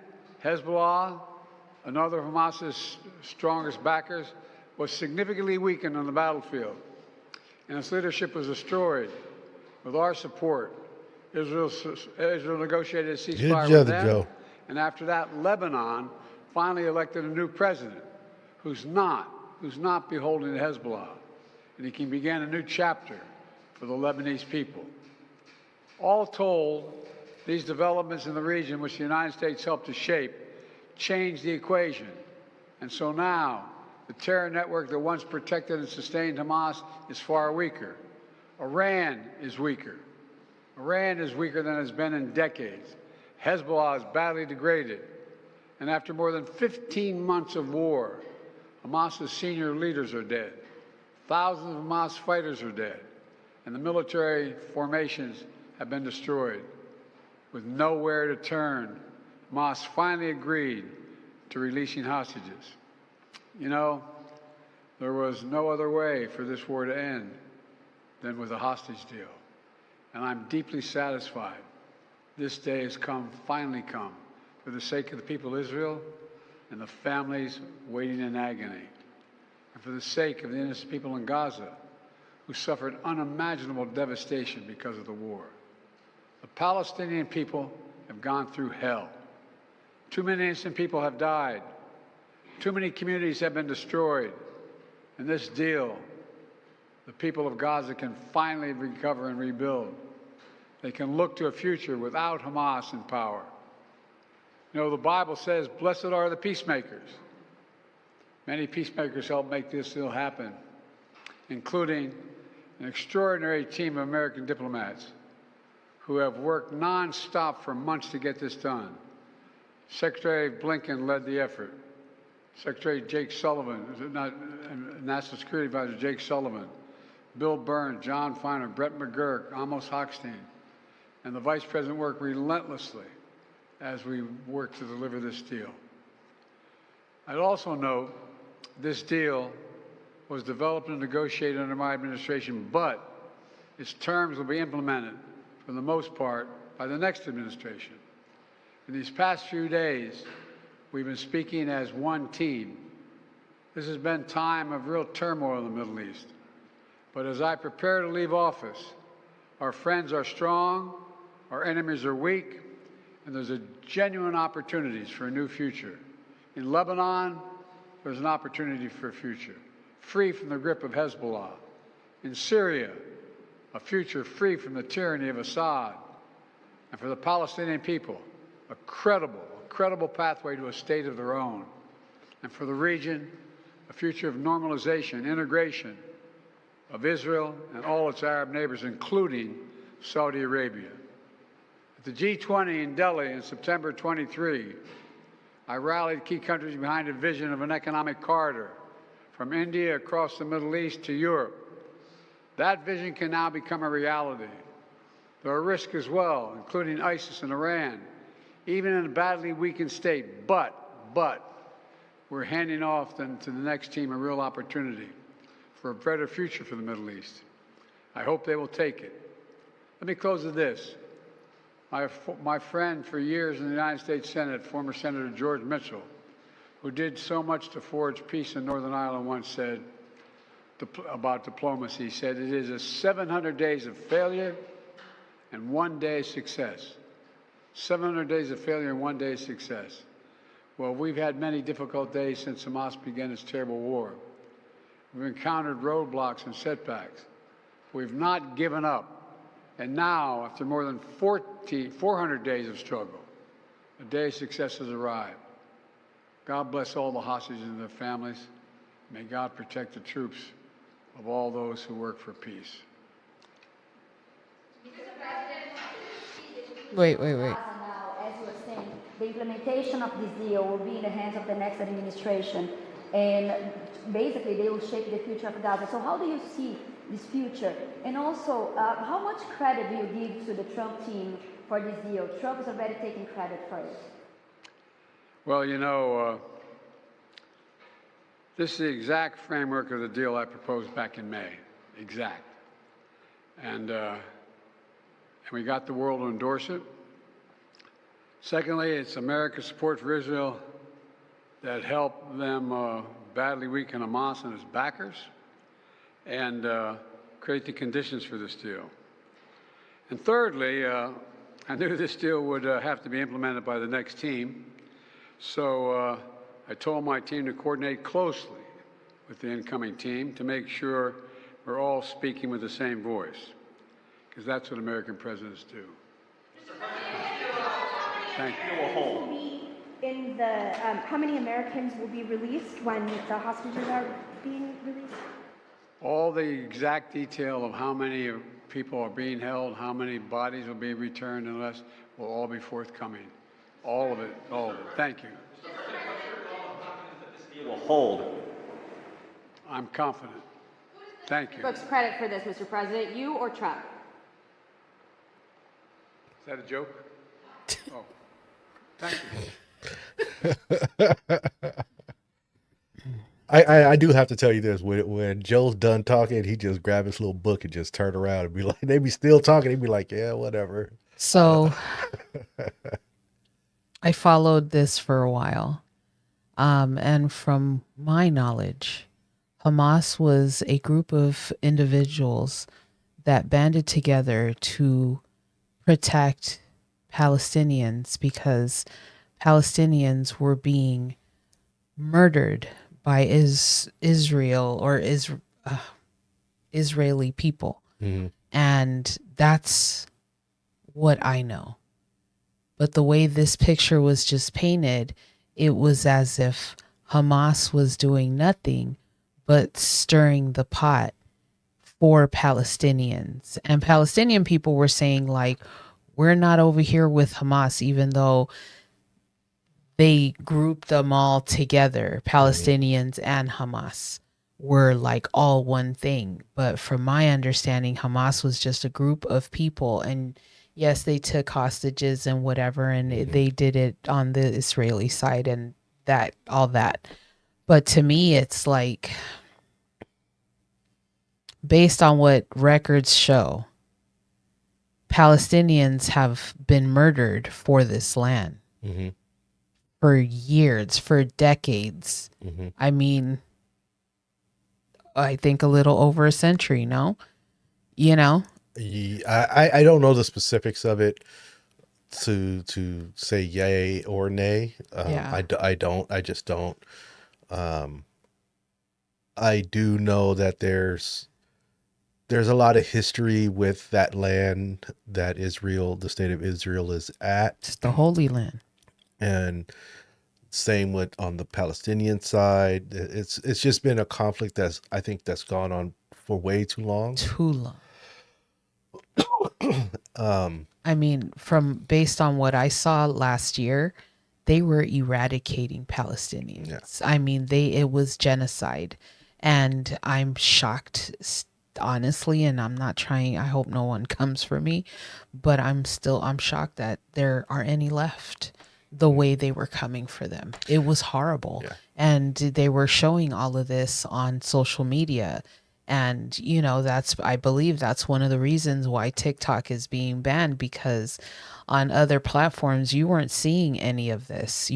Hezbollah, another of Hamas's strongest backers, was significantly weakened on the battlefield, and its leadership was destroyed. With our support, Israel negotiated a ceasefire with them, Joe. and after that, Lebanon finally elected a new president who's not beholden to Hezbollah, and he can begin a new chapter for the Lebanese people. All told, these developments in the region, which the United States helped to shape, changed the equation. And so now, the terror network that once protected and sustained Hamas is far weaker. Iran is weaker. Iran is weaker than it's been in decades. Hezbollah is badly degraded. And after more than 15 months of war, Hamas's senior leaders are dead. Thousands of Hamas fighters are dead. And the military formations have been destroyed. With nowhere to turn, Hamas finally agreed to releasing hostages. You know, there was no other way for this war to end than with a hostage deal. And I'm deeply satisfied this day has finally come, for the sake of the people of Israel and the families waiting in agony, and for the sake of the innocent people in Gaza who suffered unimaginable devastation because of the war. The Palestinian people have gone through hell. Too many innocent people have died. Too many communities have been destroyed. And this deal the people of Gaza can finally recover and rebuild. They can look to a future without Hamas in power. You know, the Bible says, blessed are the peacemakers. Many peacemakers helped make this deal happen, including an extraordinary team of American diplomats who have worked nonstop for months to get this done. Secretary Blinken led the effort. Secretary Jake Sullivan, National Security Advisor Jake Sullivan, Bill Burns, John Feiner, Brett McGurk, Amos Hochstein, and the Vice President worked relentlessly as we work to deliver this deal. I'd also note this deal was developed and negotiated under my administration, but its terms will be implemented, for the most part, by the next administration. In these past few days, we've been speaking as one team. This has been a time of real turmoil in the Middle East. But as I prepare to leave office, our friends are strong, our enemies are weak, and there's a genuine opportunities for a new future. In Lebanon, there's an opportunity for a future, free from the grip of Hezbollah. In Syria, a future free from the tyranny of Assad. And for the Palestinian people, a credible pathway to a state of their own. And for the region, a future of normalization, integration of Israel and all its Arab neighbors, including Saudi Arabia. At the G20 in Delhi in September 23, I rallied key countries behind a vision of an economic corridor from India across the Middle East to Europe. That vision can now become a reality. There are risks as well, including ISIS and Iran, even in a badly weakened state. But we're handing off then to the next team a real opportunity for a better future for the Middle East. I hope they will take it. Let me close with this. My friend for years in the United States Senate, former Senator George Mitchell, who did so much to forge peace in Northern Ireland, once said about diplomacy, he said, it is a 700 days of failure and 1 day of success. 700 days of failure and 1 day of success. Well, we've had many difficult days since Hamas began its terrible war. We've encountered roadblocks and setbacks. We've not given up. And now, after more than 400 days of struggle, a day of success has arrived. God bless all the hostages and their families. May God protect the troops of all those who work for peace. Wait. Now, as you were saying, the implementation of this deal will be in the hands of the next administration, and basically they will shape the future of Gaza. So how do you see this future? And also, how much credit do you give to the Trump team for this deal? Trump is already taking credit for it. Well, you know, this is the exact framework of the deal I proposed back in May. Exact. And we got the world to endorse it. Secondly, it's America's support for Israel that helped them badly weaken Hamas and its backers and create the conditions for this deal. And thirdly, I knew this deal would have to be implemented by the next team, so I told my team to coordinate closely with the incoming team to make sure we're all speaking with the same voice, because that's what American presidents do. Thank you. In the, how many Americans will be released when the hostages are being released? All the exact detail of how many people are being held, how many bodies will be returned and less, will all be forthcoming. All of it. Thank you. This deal will hold. I'm confident. Thank you. Folks, credit for this, Mr. President, you or Trump? Is that a joke? Oh, thank you. I do have to tell you this. When Joe's done talking, he just grab his little book and just turn around and be like, they be still talking. He'd be like, yeah, whatever. So I followed this for a while. And from my knowledge, Hamas was a group of individuals that banded together to protect Palestinians because Palestinians were being Israeli people. Mhm. And that's what I know. But the way this picture was just painted, it was as if Hamas was doing nothing but stirring the pot for Palestinians. And Palestinian people were saying, like, we're not over here with Hamas, even though they grouped them all together. Palestinians and Hamas were like all one thing. But from my understanding, Hamas was just a group of people. And yes, they took hostages and whatever, and they did it on the Israeli side and that, all that. But to me, it's like, based on what records show, Palestinians have been murdered for this land Mhm. for years, for decades. Mhm. I mean, I think a little over a century, no? You know? I don't know the specifics of it to say yay or nay. Yeah. I don't. I just don't. Um, I do know that there's a lot of history with that land that Israel, the state of Israel, is at, It's the Holy Land. and same with on the Palestinian side. It's just been a conflict I think that's gone on for way too long. Too long. Um, I mean, from based on what I saw last year, they were eradicating Palestinians. Yeah. I mean, it was genocide. And I'm shocked, honestly, and I'm not trying, I hope no one comes for me, but I'm shocked that there are any left the way they were coming for them. It was horrible. Yeah. And they were showing all of this on social media. And, you know, I believe that's one of the reasons why TikTok is being banned, because on other platforms, you weren't seeing any of this.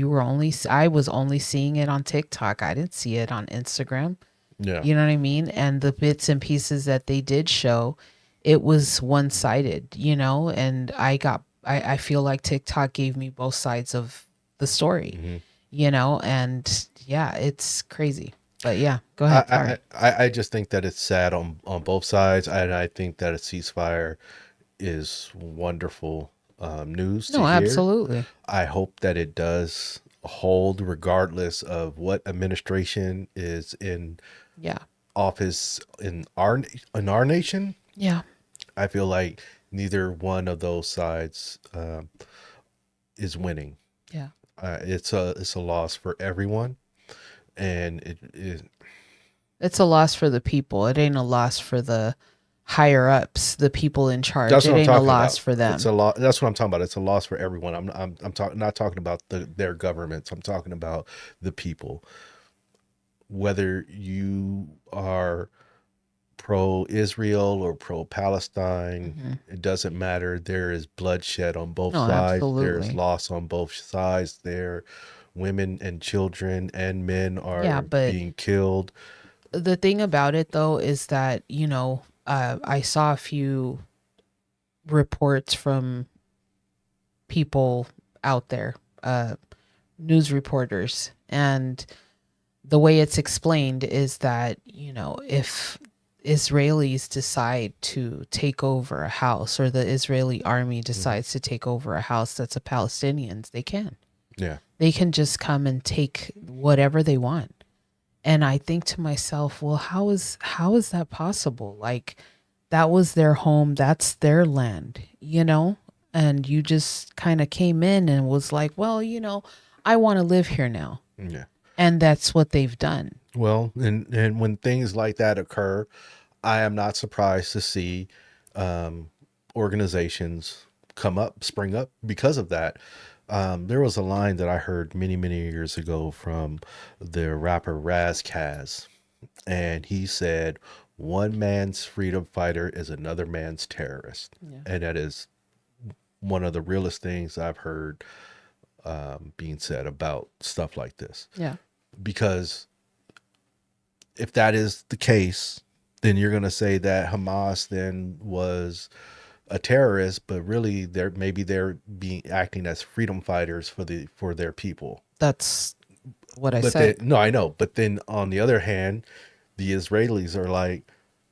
I was only seeing it on TikTok. I didn't see it on Instagram. yeah. You know what I mean? And the bits and pieces that they did show, it was one sided, you know, and I feel like TikTok gave me both sides of the story, you know, and yeah, it's crazy. But yeah, go ahead. Sorry. I just think that it's sad on both sides, and I think that a ceasefire is wonderful news to No, hear. absolutely. I hope that it does hold regardless of what administration is in Yeah. office in our nation. Yeah. I feel like neither one of those sides is winning. Yeah. It's a loss for everyone, and it It's a loss for the people. It ain't a loss for the higher ups, the people in charge. that's It what I'm ain't a talking loss about. for them. It's a lot. That's what I'm talking about. It's a loss for everyone. Not talking about their governments. I'm talking about the people. Whether you are pro-Israel or pro-Palestine, it doesn't matter. There is bloodshed on both No, sides. There is absolutely. loss on both sides. There, women and children and men are Yeah, but being killed. the thing about it though is that, you know, I saw a few reports from people out there, news reporters, and the way it's explained is that, you know, if Israelis decide to take over a house, or the Israeli army decides to take over a house that's a Palestinians, they can. Yeah. They can just come and take whatever they want. And I think to myself, well, how is that possible? Like, that was their home, that's their land, you know? And you just kind of came in and was like, well, you know, I want to live here now. Yeah. And that's what they've done. Well, and when things like that occur, I am not surprised to see organizations spring up because of that. There was a line that I heard many years ago from the rapper Raz Kaz, and he said, "One man's freedom fighter is another man's terrorist," and that is one of the realest things I've heard being said about stuff like this. Yeah. Because if that is the case, then you're going to say that Hamas then was a terrorist, but really they're being acting as freedom fighters for their people. That's what I But said. no, I know. But then on the other hand, the Israelis are like,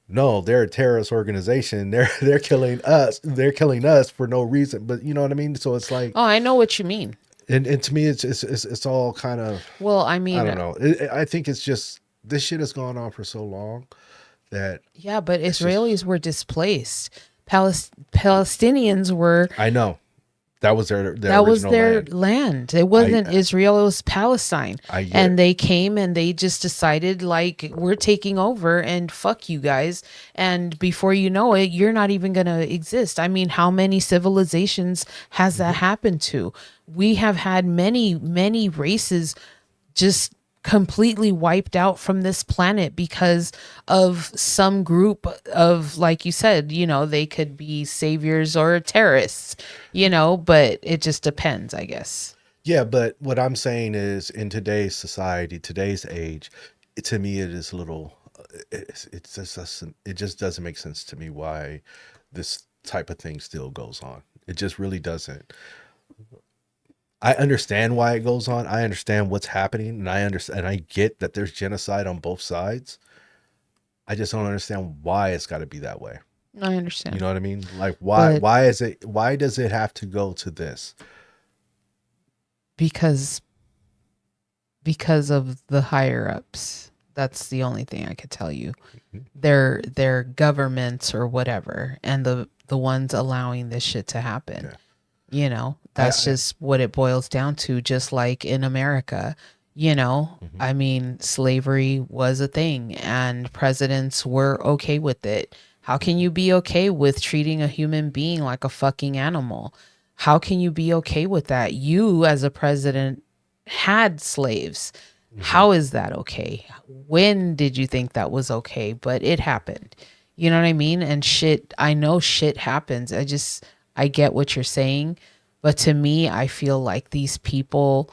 no, they're a terrorist organization. They're killing us. They're killing us for no reason. But you know what I mean? So it's like, Oh, I know what you mean. and to me, it's all kind of, Well, I I mean, don't know. I think it's just this shit has gone on for so long that yeah, but it's just, Israelis were displaced. Palestinians were, I know that was their that was original their land. land. It wasn't I Israel, it was Palestine. I get And it. they came and they just decided, like, we're taking over and fuck you guys. And before you know it, you're not even going to exist. I mean, how many civilizations has that happened to? We have had many, many races just completely wiped out from this planet because of some group of, like you said, they could be saviors or terrorists, but it just depends, I guess. Yeah, but what I'm saying is, in today's society, today's age, to me, it is a little. It's just it just doesn't make sense to me why this type of thing still goes on. It just really doesn't. I understand why it goes on. I understand what's happening, and I understand, and I get that there's genocide on both sides. I just don't understand why it's got to be that way. I You understand. know what I mean? Like why? But Why is it? Why does it have to go to this? because of the higher ups, that's the only thing I could tell you. Their governments or whatever, and the ones allowing this shit to happen. Okay. That's I just what it boils down to, just like in America. I mean, slavery was a thing and presidents were okay with it. How can you be okay with treating a human being like a fucking animal? How can you be okay with that? You, as a president, had slaves. How is that okay? When did you think that was okay? But it happened. You know what I mean? And shit, I know shit happens. I get what you're saying. But to me, I feel like these people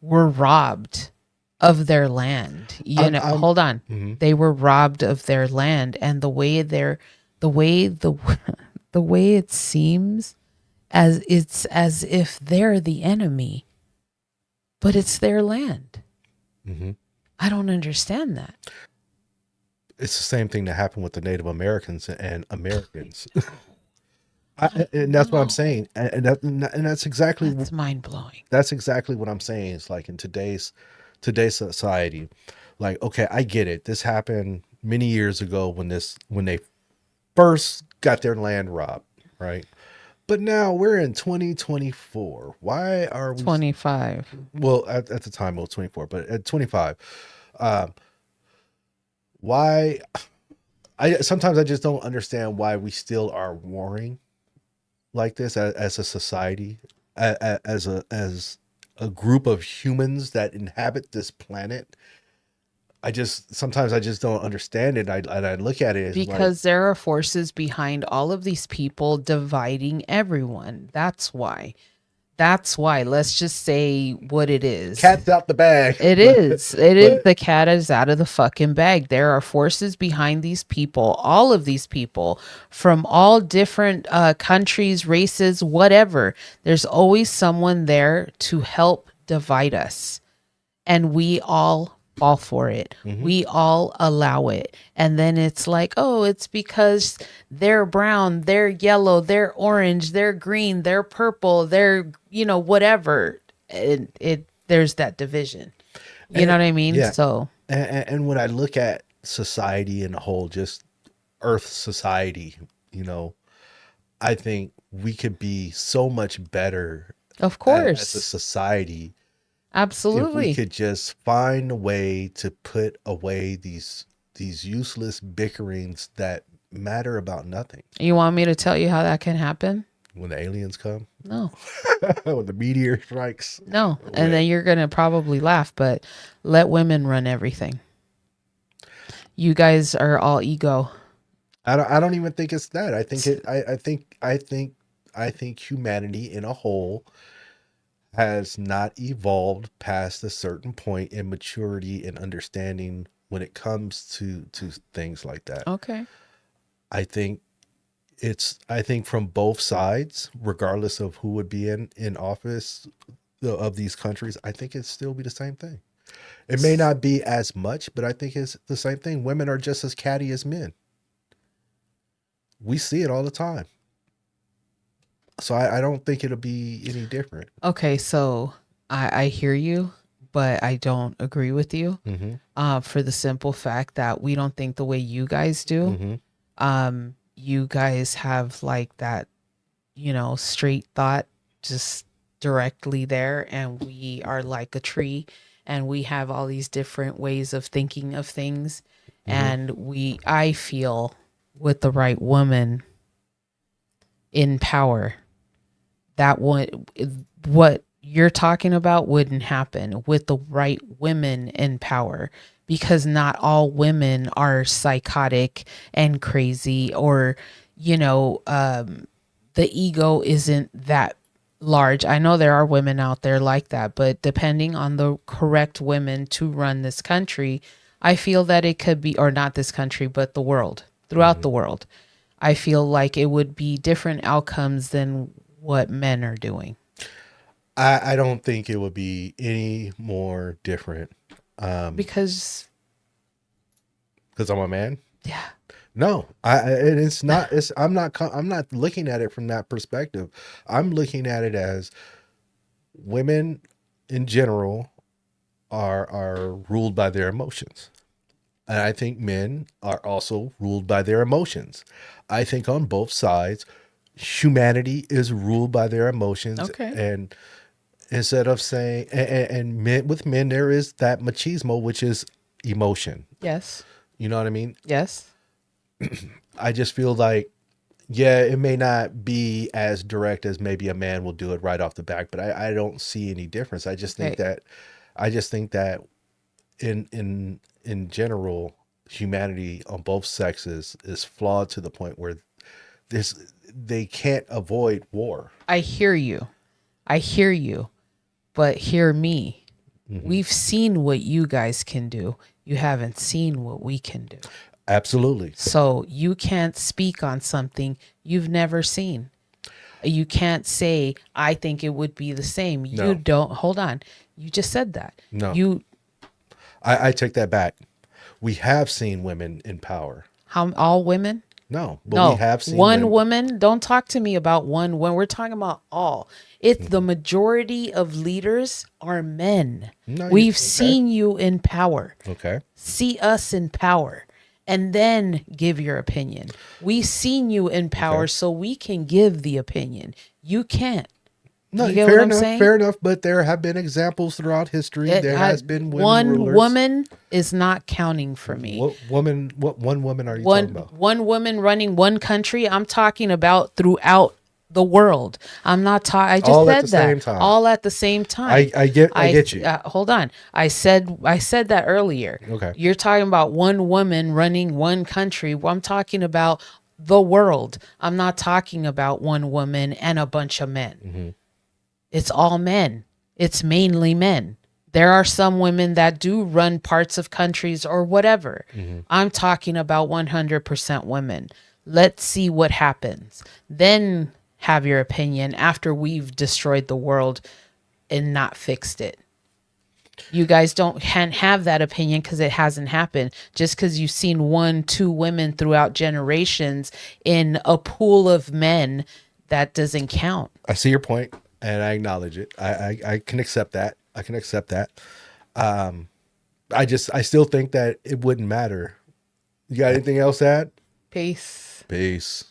were robbed of their land. I'm Hold on. mhm. They were robbed of their land. And the way the way it seems, as it's as if they're the enemy, but it's their land. Mhm. I don't understand that. It's the same thing that happened with the Native Americans and Americans. And that's what I'm saying, and That's mind blowing. that's exactly what I'm saying. It's like in today's society, like okay, I get it. This happened many years ago when they first got their land robbed, right? But now we're in 2024. Wwhy are we? 25. Well, at the time it was 24, but at 25, um, why? I sometimes I just don't understand why we still are warring like this as a society, as a group of humans that inhabit this planet. I just sometimes I just don't understand it. I look at it as like, Because there are forces behind all of these people dividing everyone. That's why. That's why. Let's just say what it is. cat's out the bag. It But is. It is. but The cat is out of the fucking bag. There are forces behind these people, all of these people from all different countries, races, whatever. There's always someone there to help divide us. And we all fall for it. We all allow it. And then it's like, oh, it's because they're brown, they're yellow, they're orange, they're green, they're purple, they're, whatever. It there's that division. You know what I mean? yeah, So, and when I look at society in a whole, just Earth society, you know, I think we could be so much better of as a course. society if we Absolutely. could just find a way to put away these useless bickerings that matter about nothing. You want me to tell you how that can happen? When the aliens come, No. when the meteor strikes, No. And when then you're going to probably laugh, but let women run everything. You guys are all ego. I don't even think it's that. I think it I think humanity in a whole has not evolved past a certain point in maturity and understanding when it comes to things like that. Okay. I think I think from both sides, regardless of who would be in office of these countries, I think it'd still be the same thing. It may not be as much, but I think it's the same thing. Women are just as catty as men. We see it all the time. So I don't think it'll be any different. Okay, so I hear you, but I don't agree with you. For the simple fact that we don't think the way you guys do. You guys have like that, straight thought, just directly there, and we are like a tree, and we have all these different ways of thinking of things, and I feel with the right woman in power, that what you're talking about wouldn't happen with the right women in power, because not all women are psychotic and crazy, or the ego isn't that large. I know there are women out there like that, but depending on the correct women to run this country, I feel that it could be, or not this country, but the world, throughout the world. I feel like it would be different outcomes than what men are doing. I don't think it would be any more different. Because I'm a man. yeah, No, it's not. I'm not looking at it from that perspective. I'm looking at it as women in general are ruled by their emotions. And I think men are also ruled by their emotions. I think on both sides, humanity is ruled by their emotions. Okay. And instead of saying, and men, with men, there is that machismo, which is emotion. yes, You know what I mean? yes. I just feel like, yeah, it may not be as direct as maybe a man will do it right off the back, but I don't see any difference. I just think Okay. that in general, humanity on both sexes is flawed to the point where they can't avoid war. I hear you. But hear me. We've seen what you guys can do. You haven't seen what we can do. Absolutely. So you can't speak on something you've never seen. You can't say, I think it would be the same. No. You don't. Hold on. You just said that. No. I take that back. We have seen women in power. All women? No, but No, we have seen one women. woman. Don't talk to me about one when we're talking about all. It's the majority of leaders are men. No, We've okay. seen you in power. Okay. See us in power, and then give your opinion. We seen you in power, Okay. so we can give the opinion. You can't. No, You get fair what I'm enough. saying? Fair enough. But there have been examples throughout history. There has been women one rulers. woman is not counting for me. What one woman are you talking about? One woman running one country. I'm talking about throughout the world. I'm not talking. I just All said at the that same time. all at the same time. I get you. Hold on. I said that earlier. Okay. You're talking about one woman running one country. Well, I'm talking about the world. I'm not talking about one woman and a bunch of men. Mm-hmm. It's all men. It's mainly men. There are some women that do run parts of countries or whatever. Mm-hmm. I'm talking about 100% women. Let's see what happens. Then have your opinion after we've destroyed the world and not fixed it. You guys can't have that opinion because it hasn't happened. Just because you've seen 1-2 women throughout generations in a pool of men, that doesn't count. I see your point, and I acknowledge it. I can accept that. I can accept that. I still think that it wouldn't matter. You got anything else to add? Peace. Peace.